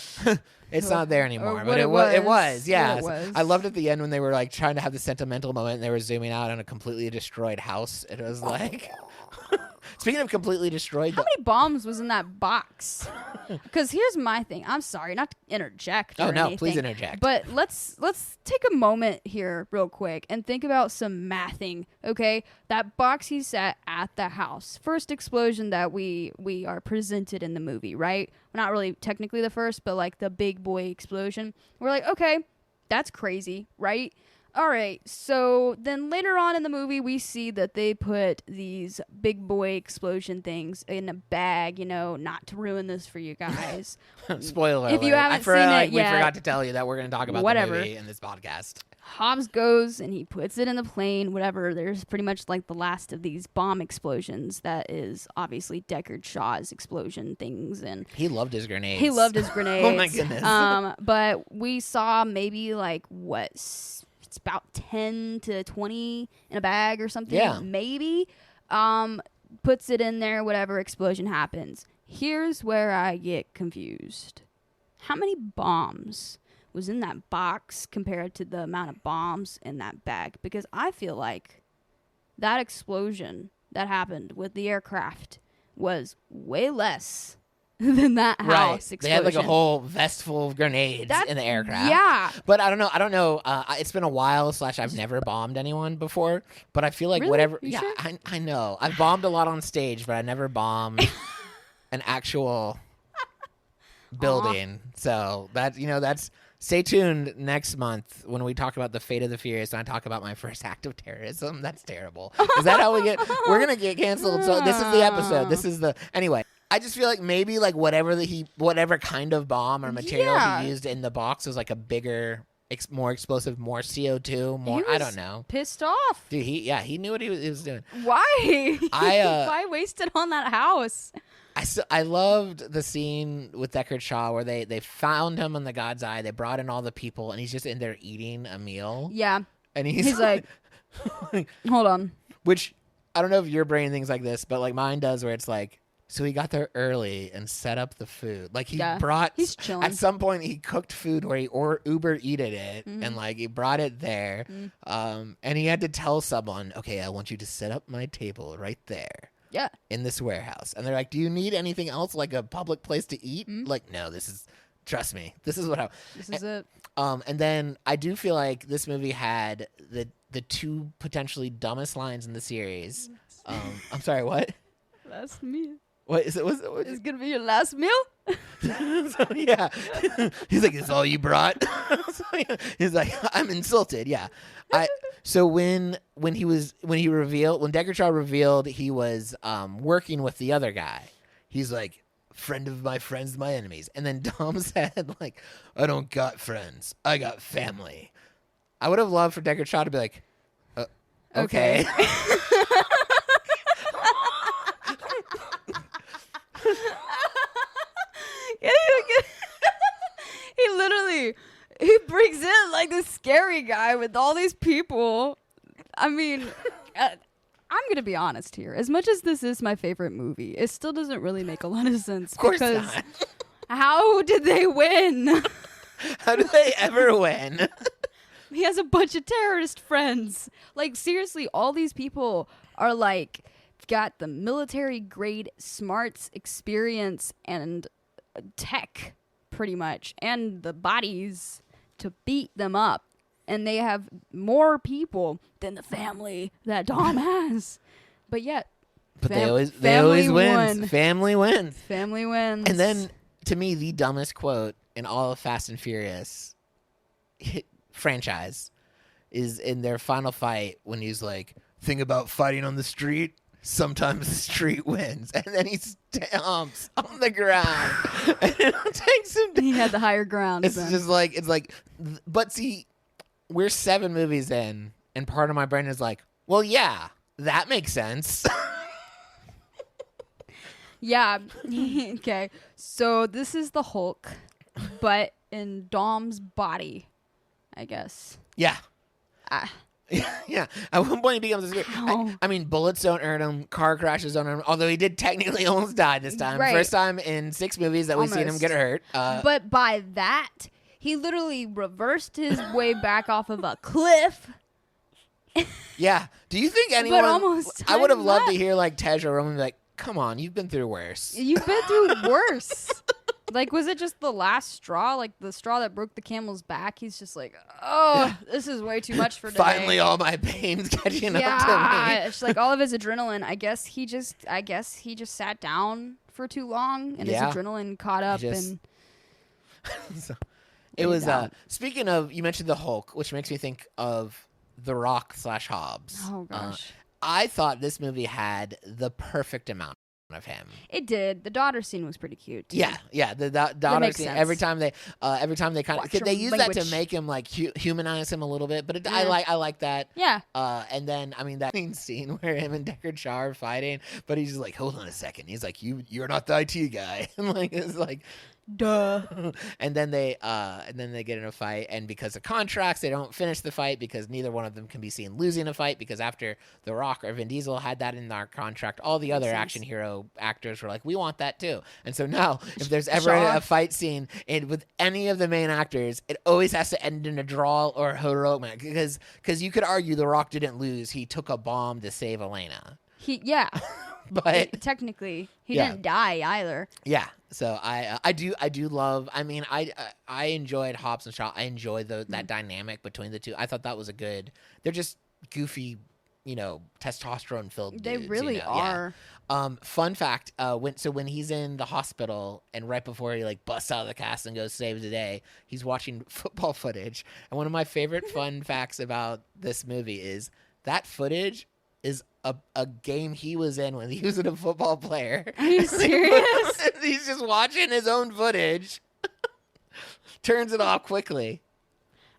it's not there anymore, but it was. Yeah. I loved at the end when they were like trying to have the sentimental moment and they were zooming out on a completely destroyed house. It was like speaking of completely destroyed, how many bombs was in that box? Because here's my thing. I'm sorry, not to interject. Anything, please interject. But let's take a moment here, real quick, and think about some mathing. Okay, that box he set at the house, first explosion that we are presented in the movie, right? Not really technically the first, but like the big boy explosion. We're like, okay, that's crazy, right? All right, so then later on in the movie, we see that they put these big boy explosion things in a bag, not to ruin this for you guys. Spoiler if you haven't seen it yet. We forgot to tell you that we're going to talk about the movie in this podcast. Hobbs goes and he puts it in the plane, whatever. There's pretty much like the last of these bomb explosions that is obviously Deckard Shaw's explosion things. And he loved his grenades. Oh, my goodness. But we saw maybe like it's about 10 to 20 in a bag or something. Yeah. Maybe. Puts it in there, whatever, explosion happens. Here's where I get confused. How many bombs was in that box compared to the amount of bombs in that bag? Because I feel like that explosion that happened with the aircraft was way less than that house explosion. They had like a whole vest full of grenades in the aircraft. Yeah. But I don't know. It's been a while / I've never bombed anyone before. But I feel like Really? whatever. You Yeah, sure? I know. I've bombed a lot on stage, but I never bombed an actual building. So that's. Stay tuned next month when we talk about the fate of the furious and I talk about my first act of terrorism. That's terrible. Is that how we get? We're gonna get canceled. So this is the episode. Anyway. I just feel like maybe like whatever kind of bomb or material he used in the box was like a bigger, more explosive, more CO2, more. I don't know. Pissed off. Dude, he knew what he was doing. Why? Why waste it on that house? I loved the scene with Deckard Shaw where they found him on the God's Eye. They brought in all the people, and he's just in there eating a meal. Yeah. And he's like, hold on. Which I don't know if your brain thinks like this, but like mine does, where it's like. So he got there early and set up the food. Like he's chilling. At some point he cooked food where he Uber eated it and like he brought it there. And he had to tell someone, okay, I want you to set up my table right there. Yeah. In this warehouse. And they're like, do you need anything else like a public place to eat? Like, no, trust me. This is it. And then I do feel like this movie had the two potentially dumbest lines in the series. I'm sorry, what? That's me. What is it? It's gonna be your last meal. So, yeah, he's like, "Is all you brought?" He's like, "I'm insulted." Yeah, So when Deckard Shaw revealed he was working with the other guy, he's like, "Friend of my friends, my enemies." And then Dom said, "Like, I don't got friends, I got family." I would have loved for Deckard Shaw to be like, "Okay." He brings in like this scary guy with all these people. I mean, I'm gonna be honest here. As much as this is my favorite movie, it still doesn't really make a lot of sense. Of course not. How did they win? How did they ever win? He has a bunch of terrorist friends. Like, seriously, all these people are like got the military grade smarts, experience, and tech, pretty much, and the bodies to beat them up. And they have more people than the family that Dom has. But yet, they always win. Family wins. Family wins. And then, to me, the dumbest quote in all of Fast and Furious franchise is in their final fight when he's like, "Thing about fighting on the street, sometimes the street wins." And then he stomps on the ground and it takes him down. He had the higher ground. It's like, but see, we're 7 movies in, and part of my brain is like, well, yeah, that makes sense. Yeah. Okay. So this is the Hulk, but in Dom's body, I guess. Yeah. Yeah. At one point he becomes a I mean, bullets don't hurt him. Car crashes don't hurt him. Although he did technically almost die this time. Right. First time in 6 movies that we've seen him get hurt. But by that, he literally reversed his way back off of a cliff. Yeah. Do you think anyone... But almost I would have loved to hear like Tej or Roman be like, come on, you've been through worse. You've been through worse. Like, was it just the last straw? Like, the straw that broke the camel's back? He's just like, oh, this is way too much for today. Finally, all my pain's catching up to me. Yeah, it's like all of his adrenaline. I guess he just sat down for too long, and his adrenaline caught up. And so, it was, speaking of, you mentioned the Hulk, which makes me think of The Rock / Hobbs. Oh, gosh. I thought this movie had the perfect amount of him. It did. The daughter scene was pretty cute too. Yeah. The daughter scene. Every time they kind of they use that to make him like humanize him a little bit. But I like that. Yeah. And then I mean that scene where him and Deckard Shaw are fighting, but he's just like, hold on a second. He's like, you're not the IT guy. And like it's like, Duh. and then they get in a fight, and because of contracts, they don't finish the fight because neither one of them can be seen losing a fight, because after The Rock or Vin Diesel had that in our contract, all the other action hero actors were like, we want that too. And so now, if there's ever a fight scene with any of the main actors, it always has to end in a draw or heroic moment, because you could argue The Rock didn't lose; he took a bomb to save Elena. But technically, he didn't die either. Yeah. So I do love. I mean, I enjoyed Hobbs and Shaw. I enjoyed that dynamic between the two. I thought that was a good. They're just goofy, testosterone filled. They dudes, really are. Yeah. Fun fact: when he's in the hospital and right before he busts out of the cast and goes save the day, he's watching football footage. And one of my favorite fun facts about this movie is that footage is a game he was in when he was a football player. Are you serious? He's just watching his own footage. Turns it off quickly.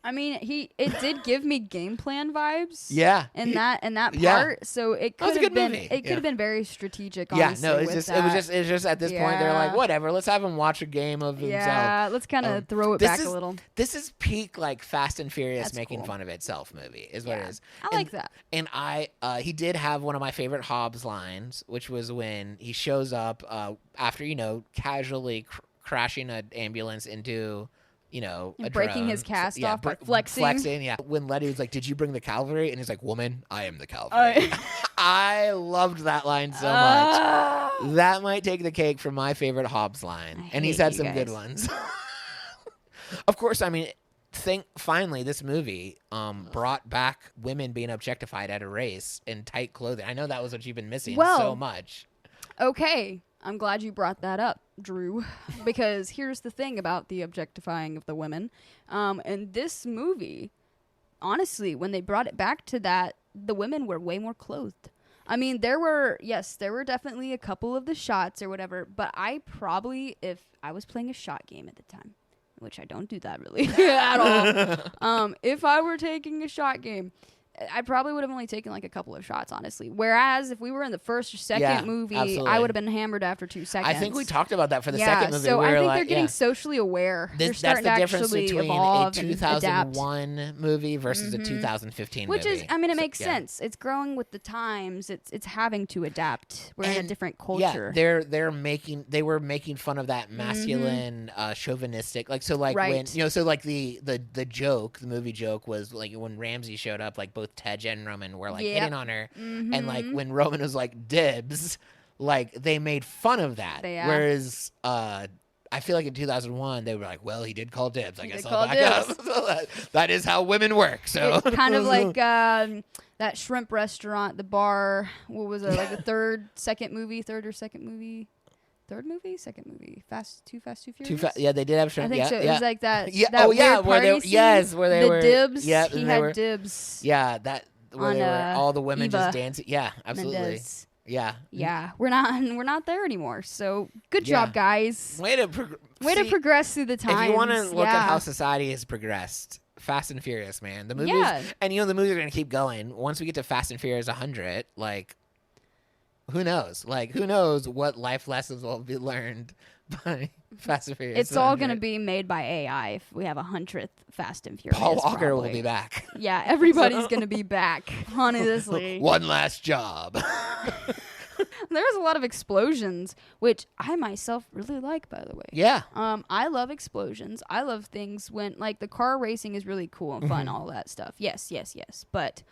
I mean, it did give me game plan vibes. Yeah, in that part. Yeah. So it could have been been very strategic. Honestly, it was just at this point they're like, whatever, let's have him watch a game of himself. Yeah, let's kind of throw it back a little. This is peak Fast and Furious making fun of itself movie is what it is. I like that. And he did have one of my favorite Hobbs lines, which was when he shows up after casually crashing an ambulance into. And breaking his cast off, flexing. When Letty was like, "Did you bring the cavalry?" and he's like, "Woman, I am the cavalry." I loved that line so much. That might take the cake for my favorite Hobbs line, and he's had some good ones. Of course, I mean, finally this movie brought back women being objectified at a race in tight clothing. I know that was what you've been missing so much. Okay. I'm glad you brought that up, Drew, because here's the thing about the objectifying of the women. In this movie, honestly, when they brought it back to that, the women were way more clothed. I mean, there were definitely a couple of the shots or whatever, but I probably, if I was playing a shot game at the time, which I don't do that really at all, if I were taking a shot game, I probably would have only taken a couple of shots, honestly. Whereas if we were in the first or second movie, absolutely. I would have been hammered after 2 seconds. I think we talked about that for the second movie. So I think they're getting socially aware. They're starting that's the to difference actually between evolve a 2001 movie versus a 2015 Which movie. Which is, I mean, it makes sense. It's growing with the times. It's having to adapt. We're in a different culture. Yeah, they were making fun of that masculine, chauvinistic, when the joke, the movie joke was when Ramsey showed up, both Tej and Roman were hitting on her, and when Roman was dibs, they made fun of that. Whereas I feel in 2001 they were like, well, he did call dibs. I guess I'll back up. So that is how women work. So it's kind of like that shrimp restaurant, the bar. What was it? The second movie, Fast, Too Furious. Yeah, they did have shrimp. I think so. It was like that. Yeah. That weird where they the were dibs. Yeah, he had dibs. Yeah, that where they were all the women Eva just dancing. Yeah, absolutely. Mendez. Yeah. Yeah, we're not there anymore. So good job, guys. Way to progress through the times. If you want to look at how society has progressed, Fast and Furious, man. The movies, and the movies are going to keep going. Once we get to Fast and Furious 100, who knows? Who knows what life lessons will be learned by Fast and Furious? It's all going to be made by AI if we have 100th Fast and Furious. Paul Walker probably will be back. Yeah, everybody's going to be back, honestly. One last job. There's a lot of explosions, which I myself really like, by the way. Yeah. I love explosions. I love things when, the car racing is really cool and fun, all that stuff. Yes. But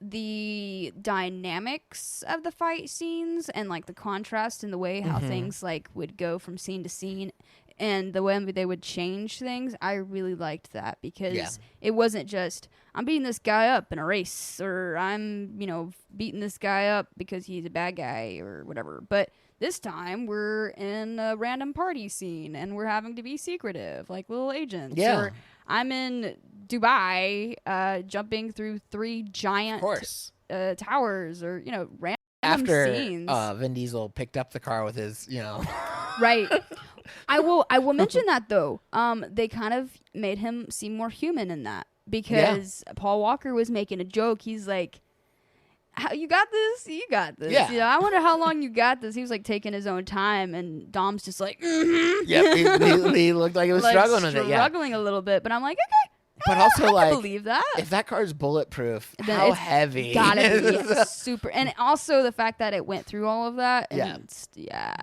the dynamics of the fight scenes and the contrast in the way how things would go from scene to scene and the way they would change things, I really liked that because it wasn't just I'm beating this guy up in a race or I'm beating this guy up because he's a bad guy or whatever, but this time we're in a random party scene and we're having to be secretive like little agents. Or I'm in Dubai jumping through 3 giant towers or random scenes. After Vin Diesel picked up the car with his right. I will mention that though. They kind of made him seem more human in that because Paul Walker was making a joke. He's like, You got this. You got this. Yeah. You know, I wonder how long you got this. He was like taking his own time, and Dom's just like, Yep, he looked like he was like, struggling with it. Yeah, struggling a little bit. But I'm like, okay. but also I like, can believe that. if that car is bulletproof, Then how it's heavy? Gotta be super. And also the fact that it went through all of that. And yeah.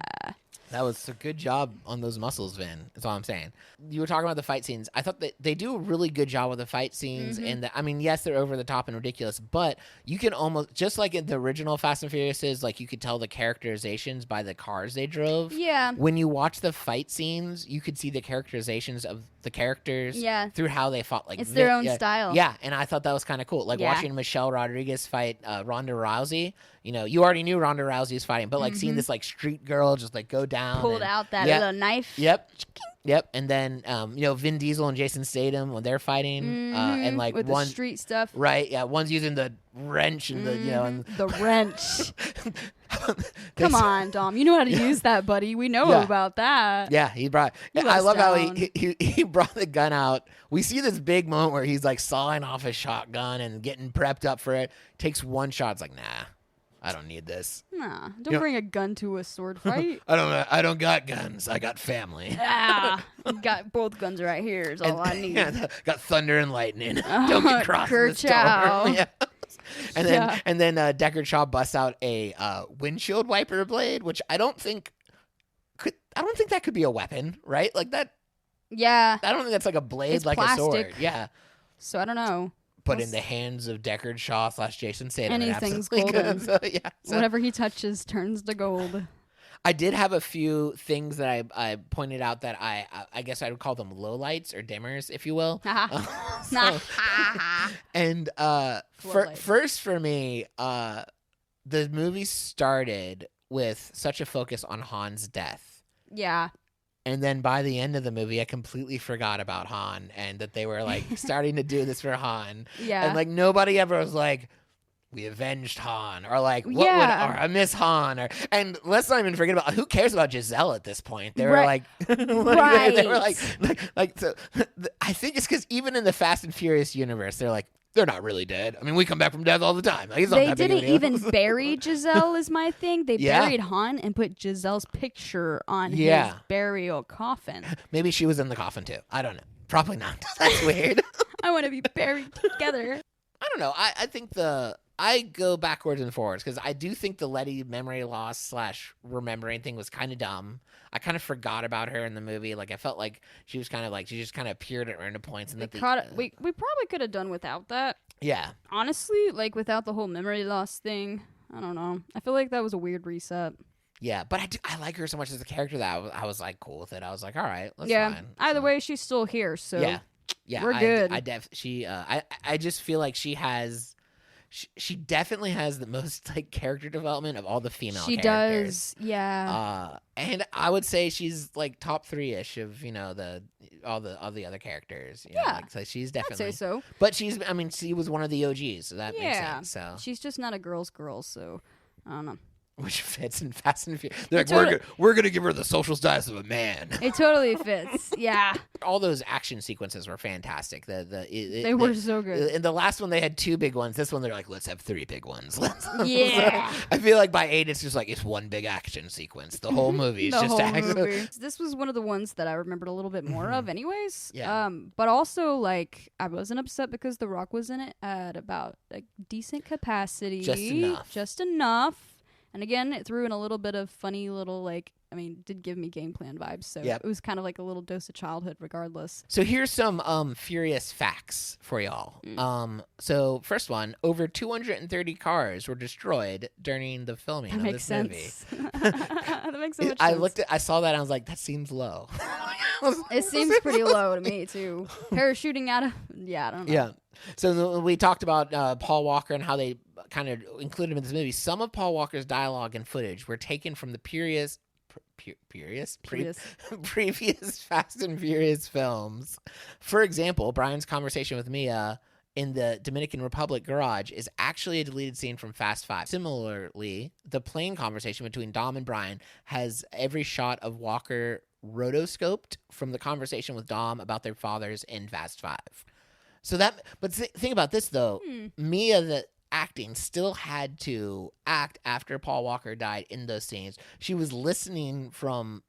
That was a good job on those muscles, Vin. That's all I'm saying. You were talking about the fight scenes. I thought that they do a really good job with the fight scenes. And I mean, yes, they're over the top and ridiculous, but you can almost, just like in the original Fast and Furious, like you could tell the characterizations by the cars they drove. Yeah. When you watch the fight scenes, you could see the characterizations of the characters through how they fought. Like it's their own style. Yeah, and I thought that was kind of cool. Like watching Michelle Rodriguez fight Ronda Rousey. You know, you already knew Ronda Rousey was fighting, but like seeing this like street girl just like go down, pulled out that little knife. Yep. And then you know, Vin Diesel and Jason Statham when they're fighting, and like with one the street stuff. Right? Yeah, one's using the wrench and the you know and the wrench. Come on, Dom. You know how to use that, buddy. We know about that. Yeah, he brought. I love how he brought the gun out. We see this big moment where he's like sawing off his shotgun and getting prepped up for it. Takes one shot. It's like, nah, I don't need this. Nah, don't bring a gun to a sword fight. I don't got guns. I got family. Got both guns right here. Is all I need. Got thunder and lightning. Don't get crossed in the storm. Yeah. And then Deckard Shaw busts out a windshield wiper blade, which I don't think that could be a weapon, right? Like that. Yeah. I don't think that's like a blade, it's like plastic. a sword. Yeah. So I don't know. But in the hands of Deckard Shaw / Jason Statham, anything's golden. So whatever he touches turns to gold. I did have a few things that I pointed out that I guess I would call them lowlights or dimmers, if you will. And first for me, the movie started with such a focus on Han's death. Yeah. And then by the end of the movie, I completely forgot about Han and that they were like starting to do this for Han. Yeah. And like nobody ever was like, we avenged Han, or like, or I miss Han, and let's not even forget about who cares about Giselle at this point. They were like, they were like. So I think it's because even in the Fast and Furious universe, they're like, they're not really dead. I mean, we come back from death all the time. Like, they didn't even bury Giselle, is my thing. They buried Han and put Giselle's picture on his burial coffin. Maybe she was in the coffin too. I don't know. Probably not. That's weird. I want to be buried together. I don't know. I think I go backwards and forwards because I do think the Letty memory loss / remembering thing was kind of dumb. I kind of forgot about her in the movie. Like I felt like she was kind of like she just kind of appeared at random points. And we probably could have done without that. Yeah. Honestly, like without the whole memory loss thing, I don't know. I feel like that was a weird reset. Yeah, but I like her so much as a character that I was like cool with it. I was like, all right, that's fine. Either way, she's still here, so yeah, we're good. I just feel like she definitely has the most like character development of all the female characters. She does, yeah. And I would say she's like top 3-ish of all the other characters. You know, like, so she's definitely. I'd say so. But she was one of the OGs, so that makes sense. So she's just not a girl's girl, so I don't know. Which fits in Fast and Furious. They're like, we're gonna give her the social status of a man. It totally fits. Yeah. All those action sequences were fantastic. They were so good. In the last one, they had 2 big ones. This one, they're like, let's have 3 big ones. Yeah. I feel like by 8, it's just like it's one big action sequence. The whole movie is just action. This was one of the ones that I remembered a little bit more of, anyways. Yeah. But also, like, I wasn't upset because The Rock was in it at about a decent capacity. Just enough. And again, it threw in a little bit of funny little, like, I mean, did give me game plan vibes. So it was kind of like a little dose of childhood regardless. So here's some Furious facts for y'all. So first one, over 230 cars were destroyed during the filming of this movie. That makes so much sense. I saw that and I was like, that seems low. It seems pretty low to me, too. Parachuting out of, I don't know. Yeah. So we talked about Paul Walker and how they kind of included him in this movie. Some of Paul Walker's dialogue and footage were taken from the previous Fast and Furious films. For example, Brian's conversation with Mia in the Dominican Republic garage is actually a deleted scene from Fast 5. Similarly, the plane conversation between Dom and Brian has every shot of Walker rotoscoped from the conversation with Dom about their fathers in Fast 5. So that, but think about this though, Mia, acting still had to act after Paul Walker died in those scenes. She was listening from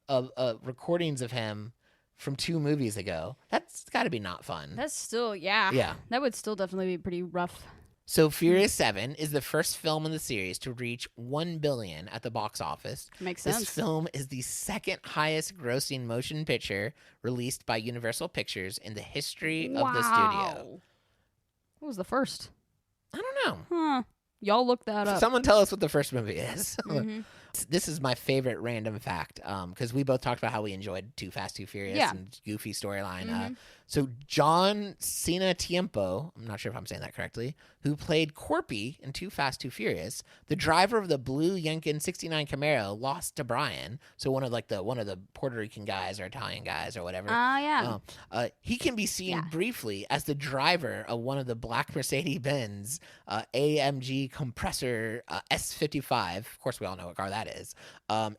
recordings of him from 2 movies ago. That's got to be not fun. That's still, yeah. Yeah. That would still definitely be pretty rough. So Furious 7 is the first film in the series to reach $1 billion at the box office. Makes sense. This film is the second highest grossing motion picture released by Universal Pictures in the history of the studio. What was the first? I don't know. Huh. Y'all look that up. Someone tell us what the first movie is. Mm-hmm. This is my favorite random fact because we both talked about how we enjoyed Too Fast, Too Furious and goofy storyline. Mm-hmm. So John Cena Tiempo, I'm not sure if I'm saying that correctly, who played Corpy in Too Fast, Too Furious, the driver of the blue Yenkin 69 Camaro lost to Brian. So one of the Puerto Rican guys or Italian guys or whatever. Yeah. He can be seen briefly as the driver of one of the black Mercedes-Benz AMG compressor S55. Of course, we all know what car that is.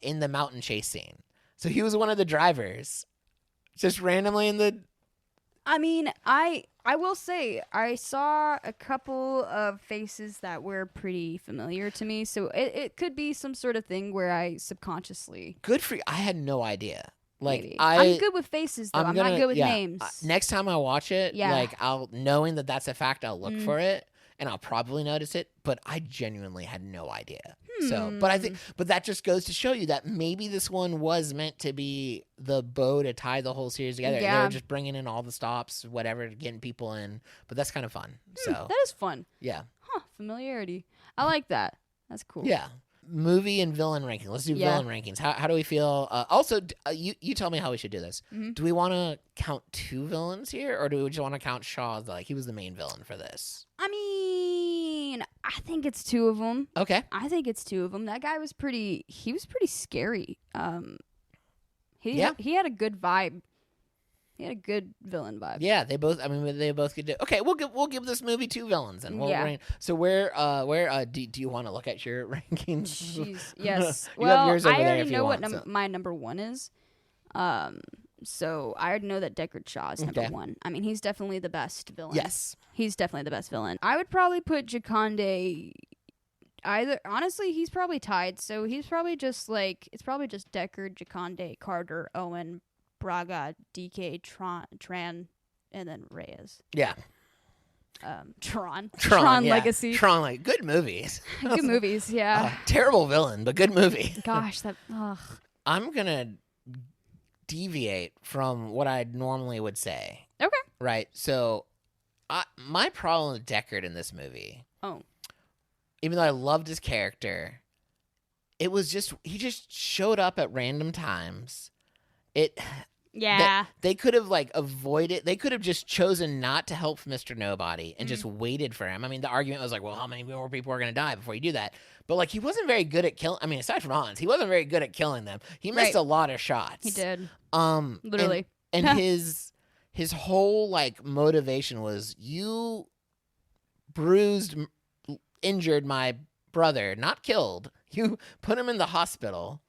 In the mountain chase scene. So he was one of the drivers, just randomly in the. I mean, I will say I saw a couple of faces that were pretty familiar to me, so it could be some sort of thing where I subconsciously. Good for you. I had no idea. Like maybe. I'm good with faces though. I'm not good with names. Next time I watch it, like knowing that that's a fact, I'll look for it and I'll probably notice it. But I genuinely had no idea. So, but that just goes to show you that maybe this one was meant to be the bow to tie the whole series together. Yeah. They were just bringing in all the stops, whatever, getting people in. But that's kind of fun. So that is fun. Yeah. Huh. Familiarity. I like that. That's cool. Yeah. Movie and villain ranking. Let's do villain rankings. How do we feel? Also, you tell me how we should do this. Mm-hmm. Do we want to count 2 villains here, or do we just want to count Shaw as like he was the main villain for this? I mean, I think it's 2 of them. Okay. I think it's 2 of them. That guy was pretty. He was pretty scary. He had a good vibe. He had a good villain vibe. Yeah, they both. I mean, they both could do. Okay, we'll give this movie 2 villains, and we'll rank. So where do you want to look at your rankings? Jeez, yes. Well, I already know what my number 1 is. So I already know that Deckard Shaw is number 1. I mean, he's definitely the best villain. Yes, he's definitely the best villain. I would probably put Jakande. Honestly, he's probably tied. So he's probably just it's probably just Deckard, Jakande, Carter, Owen, Braga, DK, Tran, and then Reyes. Yeah. Tron yeah. Legacy. Tron, good movies. Good movies, yeah. Terrible villain, but good movie. Gosh, that. I'm gonna deviate from what I normally would say. Okay. Right. So, my problem with Deckard in this movie. Oh. Even though I loved his character, it was he just showed up at random times. They could have avoided. They could have just chosen not to help Mr. Nobody and just waited for him. I mean, the argument was well, how many more people are going to die before you do that? But he wasn't very good at killing. I mean, aside from Hans, he wasn't very good at killing them. He missed a lot of shots. He did. Literally. And his whole motivation was you injured my brother, not killed. You put him in the hospital.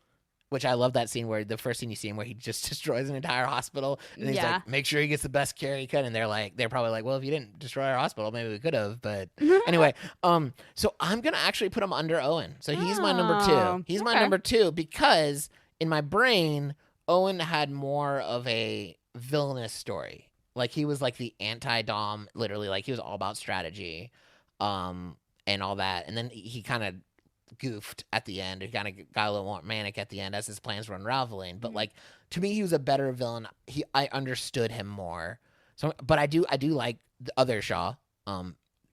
Which I love that scene where the first scene you see him where he just destroys an entire hospital and he's like, make sure he gets the best care he can. And they're probably well, if you didn't destroy our hospital, maybe we could have. But anyway, so I'm going to actually put him under Owen. So he's my number 2. He's my number 2 because in my brain, Owen had more of a villainous story. He was the anti-Dom, literally, he was all about strategy and all that. And then he kind of goofed at the end. He kind of got a little more manic at the end as his plans were unraveling. But to me, he was a better villain. I understood him more. So, but I do like the other Shaw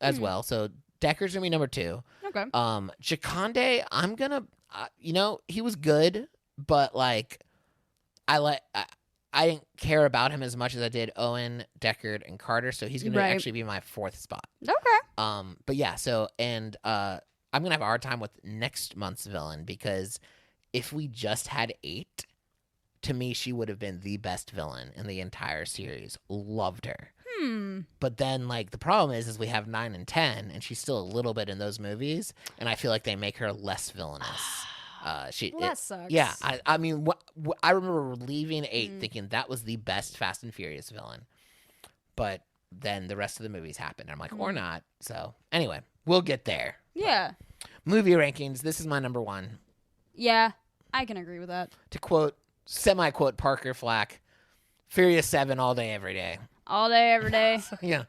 as well. So Deckard's gonna be number 2. Okay. Jakande, I'm gonna he was good, but I didn't care about him as much as I did Owen, Deckard, and Carter. So he's gonna actually be my 4th spot. Okay. But yeah. So I'm going to have a hard time with next month's villain because if we just had 8, to me, she would have been the best villain in the entire series. Loved her. But then, the problem is we have 9 and 10, and she's still a little bit in those movies, and I feel like they make her less villainous. That sucks. Yeah, I mean, I remember leaving 8 thinking that was the best Fast and Furious villain. But then the rest of the movies happen. I'm like, or not. So anyway, we'll get there. Yeah. Movie rankings. This is my number one. Yeah, I can agree with that. To quote, semi-quote Parker Flack, Furious 7 all day, every day. All day, every day. Yeah.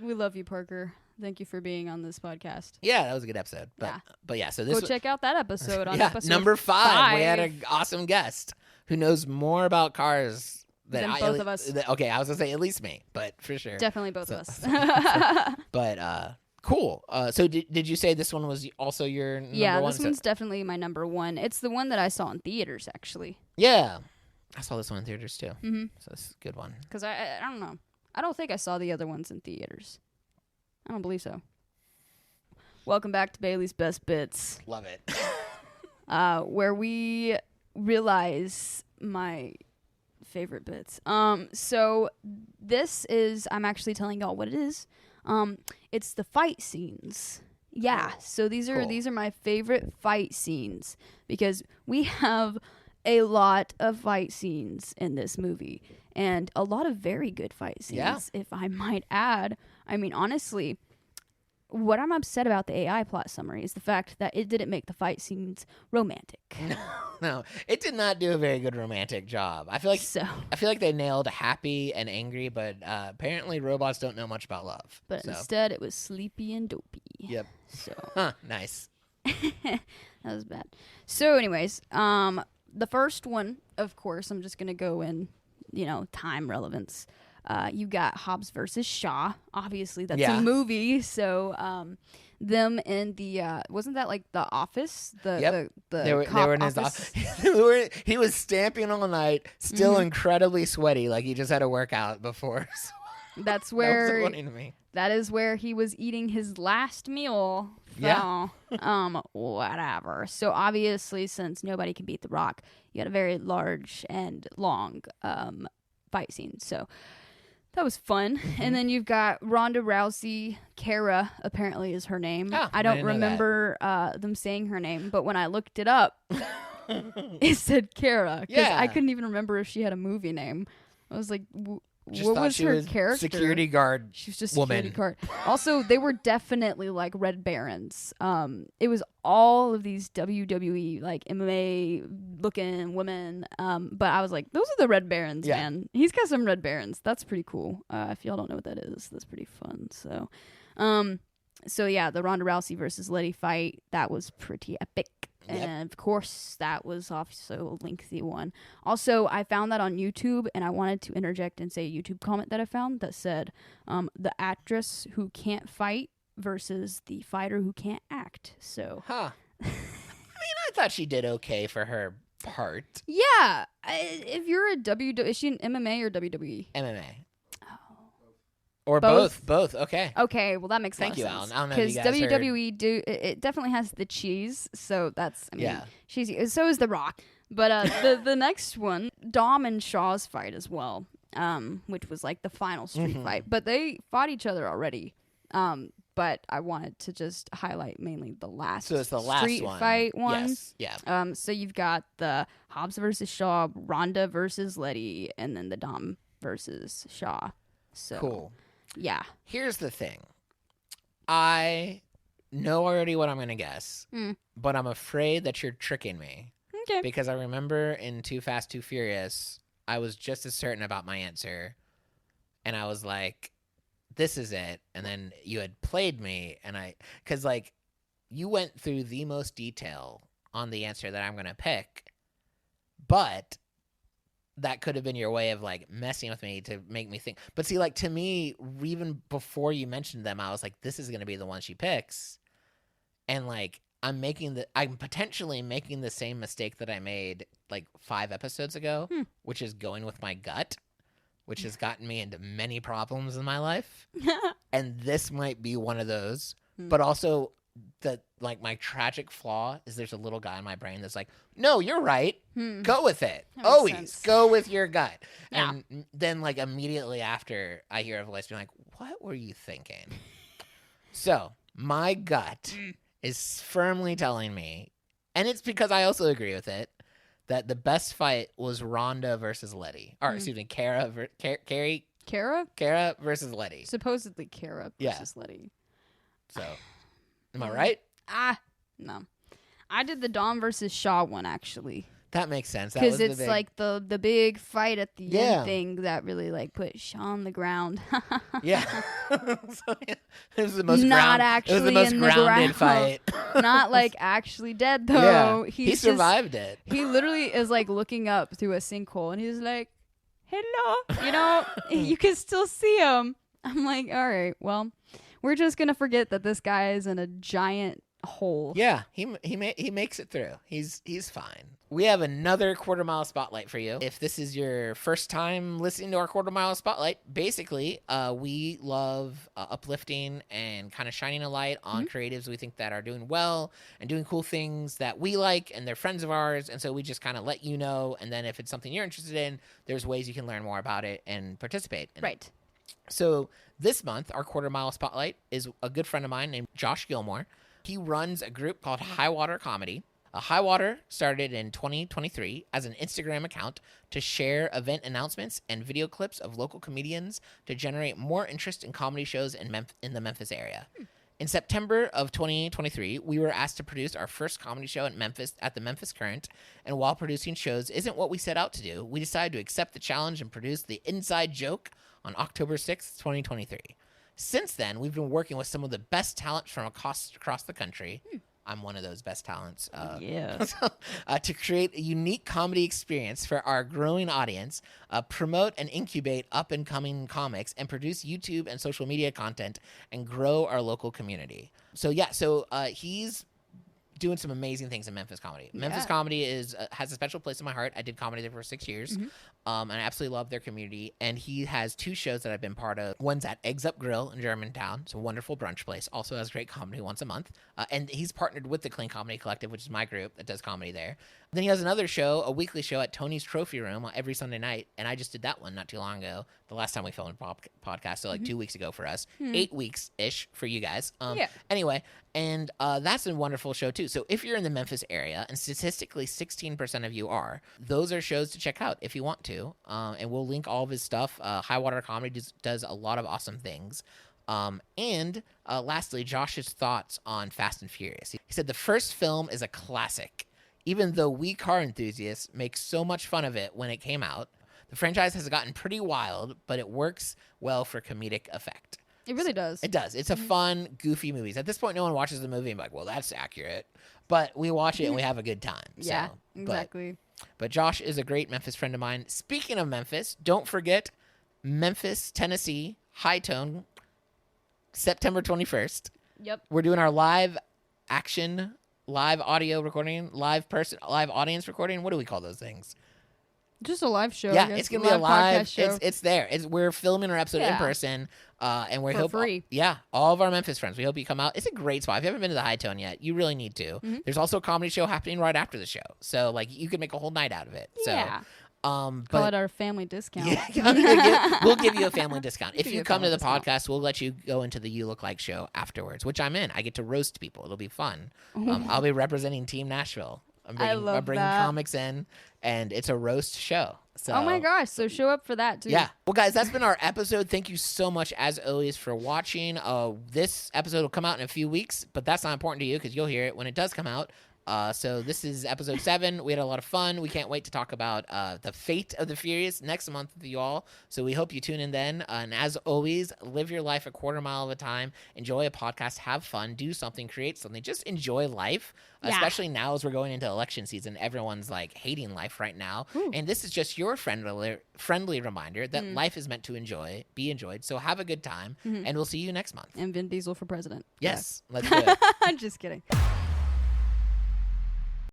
We love you, Parker. Thank you for being on this podcast. Yeah, that was a good episode. But yeah, so this Go check out that episode on yeah, episode number 5. We had an awesome guest who knows more about cars than both of us. Okay, I was going to say at least me, but for sure. Definitely both of us. But cool. So did you say this one was also your number one? Yeah, this one's definitely my number one. It's the one that I saw in theaters, actually. Yeah. I saw this one in theaters, too. Mm-hmm. So this is a good one. Because I don't know. I don't think I saw the other ones in theaters. I don't believe so. Welcome back to Bailey's Best Bits. Love it. Where we realize my favorite bits. So this is, I'm actually telling y'all what it is. It's the fight scenes. Yeah. Cool. So these are my favorite fight scenes because we have a lot of fight scenes in this movie and a lot of very good fight scenes, if I might add. I mean, honestly, what I'm upset about the AI plot summary is the fact that it didn't make the fight scenes romantic. No, it did not do a very good romantic job. I feel like they nailed happy and angry, but apparently robots don't know much about love. But instead, it was sleepy and dopey. Yep. So nice. That was bad. So, anyways, the first one, of course, I'm just gonna go in, time relevance. You got Hobbs versus Shaw. Obviously, that's a movie. So, them in the wasn't that like the office? The they were in his office. He was stamping all night, still incredibly sweaty, like he just had a workout before. That's where that was funny to me. That is where he was eating his last meal. So, Yeah. Whatever. So obviously, since nobody can beat The Rock, you got a very large and long fight scene. So that was fun. And then you've got Ronda Rousey. Kara apparently is her name. Oh, I don't remember them saying her name, but when I looked it up, it said Kara. Yeah. I couldn't even remember if she had a movie name. I was like, Just what thought was she her was character? Security guard. She was just woman. security guard. Also, they were definitely like Red Barons. It was all of these WWE like MMA looking women. But I was like, those are the Red Barons, man. He's got some Red Barons. That's pretty cool. If y'all don't know what that is, that's pretty fun. So yeah, the Ronda Rousey versus Letty fight, that was pretty epic. Yep. And of course, that was also a lengthy one. Also, I found that on YouTube, and I wanted to interject and say a YouTube comment that I found that said, the actress who can't fight versus the fighter who can't act. So, I mean, I thought she did okay for her part. Yeah. If you're is she an MMA or WWE? MMA. Or both. Okay. Okay, well that makes sense. Thank you, Alan. I don't know if you guys WWE it definitely has the cheese, so that's yeah. Cheesy. So is The Rock. But the next one, Dom and Shaw's fight as well, which was like the final street fight. But they fought each other already. But I wanted to just highlight mainly the last. So it's the last street one. fight one. Yes. Yeah. So you've got the Hobbs versus Shaw, Ronda versus Letty, and then the Dom versus Shaw. So cool. Yeah. Here's the thing. I know already what I'm going to guess, but I'm afraid that you're tricking me. Okay. Because I remember in Too Fast, Too Furious, I was just as certain about my answer. And I was like, this is it. And then you had played me. And because like you went through the most detail on the answer that I'm going to pick. But that could have been your way of like messing with me to make me think. But see, like to me, even before you mentioned them, I was like, this is going to be the one she picks. And like, I'm potentially making the same mistake that I made like 5 episodes ago, which is going with my gut, which has gotten me into many problems in my life. And this might be one of those, but also like my tragic flaw is there's a little guy in my brain that's like, no, you're right. Go with it. Always go with your gut. Yeah. And then like immediately after I hear a voice being like, what were you thinking? So my gut is firmly telling me, and it's because I also agree with it, that the best fight was Ronda versus Letty. Or excuse me, Carrie Kara? Kara versus Letty. Supposedly Kara versus Letty. So, am I right? No. I did the Dom versus Shaw one, actually. That makes sense. Because it's like the big fight at the end thing that really like put Shaw on the ground. Yeah. So, yeah. It was the most actually it was the most grounded fight. Not like actually dead though. Yeah. He survived it. He literally is like looking up through a sinkhole and he's like, hello. You know, you can still see him. I'm like, all right, well, we're just gonna forget that this guy is in a giant hole. Yeah, he makes it through. He's fine. We have another quarter mile spotlight for you. If this is your first time listening to our quarter mile spotlight, basically, we love uplifting and kind of shining a light on creatives we think that are doing well and doing cool things that we like and they're friends of ours. And so we just kind of let you know. And then if it's something you're interested in, there's ways you can learn more about it and participate in it. So this month, our quarter mile spotlight is a good friend of mine named Josh Gilmore. He runs a group called Highwater Comedy. Highwater started in 2023 as an Instagram account to share event announcements and video clips of local comedians to generate more interest in comedy shows in the Memphis area. In September of 2023, we were asked to produce our first comedy show at the Memphis Current, and while producing shows isn't what we set out to do, we decided to accept the challenge and produce The Inside Joke on October 6th, 2023. Since then, we've been working with some of the best talent from across the country. I'm one of those best talents. To create a unique comedy experience for our growing audience, promote and incubate up-and-coming comics, and produce YouTube and social media content and grow our local community. So he's doing some amazing things in Memphis comedy. Yeah. Memphis comedy has a special place in my heart. I did comedy there for 6 years, and I absolutely love their community. And he has 2 shows that I've been part of. One's at Eggs Up Grill in Germantown. It's a wonderful brunch place. Also has great comedy once a month. And he's partnered with the Clean Comedy Collective, which is my group that does comedy there. Then he has another show, a weekly show at Tony's Trophy Room every Sunday night. And I just did that one not too long ago. The last time we filmed a podcast, so like 2 weeks ago for us. 8 weeks-ish for you guys. Anyway, and that's a wonderful show too. So if you're in the Memphis area, and statistically 16% of you are, those are shows to check out if you want to. And we'll link all of his stuff. Highwater Comedy does a lot of awesome things. And lastly, Josh's thoughts on Fast and Furious. He said, the first film is a classic. Even though we car enthusiasts make so much fun of it when it came out, the franchise has gotten pretty wild, but it works well for comedic effect. It really does. It does. It's a fun, goofy movie. At this point, no one watches the movie and be like, well, that's accurate. But we watch it and we have a good time. Yeah, exactly. But Josh is a great Memphis friend of mine. Speaking of Memphis, don't forget Memphis, Tennessee, High Tone, September 21st. Yep. We're doing our live action, live audio recording, live audience recording. What do we call those things? Just a live show. Yeah, it's gonna be a live. Show. It's there. We're filming our episode in person, and we're for free. All of our Memphis friends. We hope you come out. It's a great spot. If you haven't been to the High Tone yet, you really need to. There's also a comedy show happening right after the show, so like you could make a whole night out of it. Yeah. So, call it our family discount. Yeah, we'll give you a family discount. If you come to the podcast, we'll let you go into the You Look Like show afterwards, which I'm in. I get to roast people. It'll be fun. I'll be representing Team Nashville. I'm bringing comics in, and it's a roast show. So, oh my gosh, so show up for that too. Yeah. Well, guys, that's been our episode. Thank you so much, as always, for watching. This episode will come out in a few weeks, but that's not important to you because you'll hear it when it does come out. So this is episode 7. We had a lot of fun. We can't wait to talk about the fate of the Furious next month with you all. So we hope you tune in then. And as always, live your life a quarter mile at a time. Enjoy a podcast. Have fun. Do something. Create something. Just enjoy life. Especially now as we're going into election season. Everyone's like hating life right now. Ooh. And this is just your friendly reminder that life is meant to be enjoyed. So have a good time. And we'll see you next month. And Vin Diesel for president. Yes. Let's do it. I'm just kidding.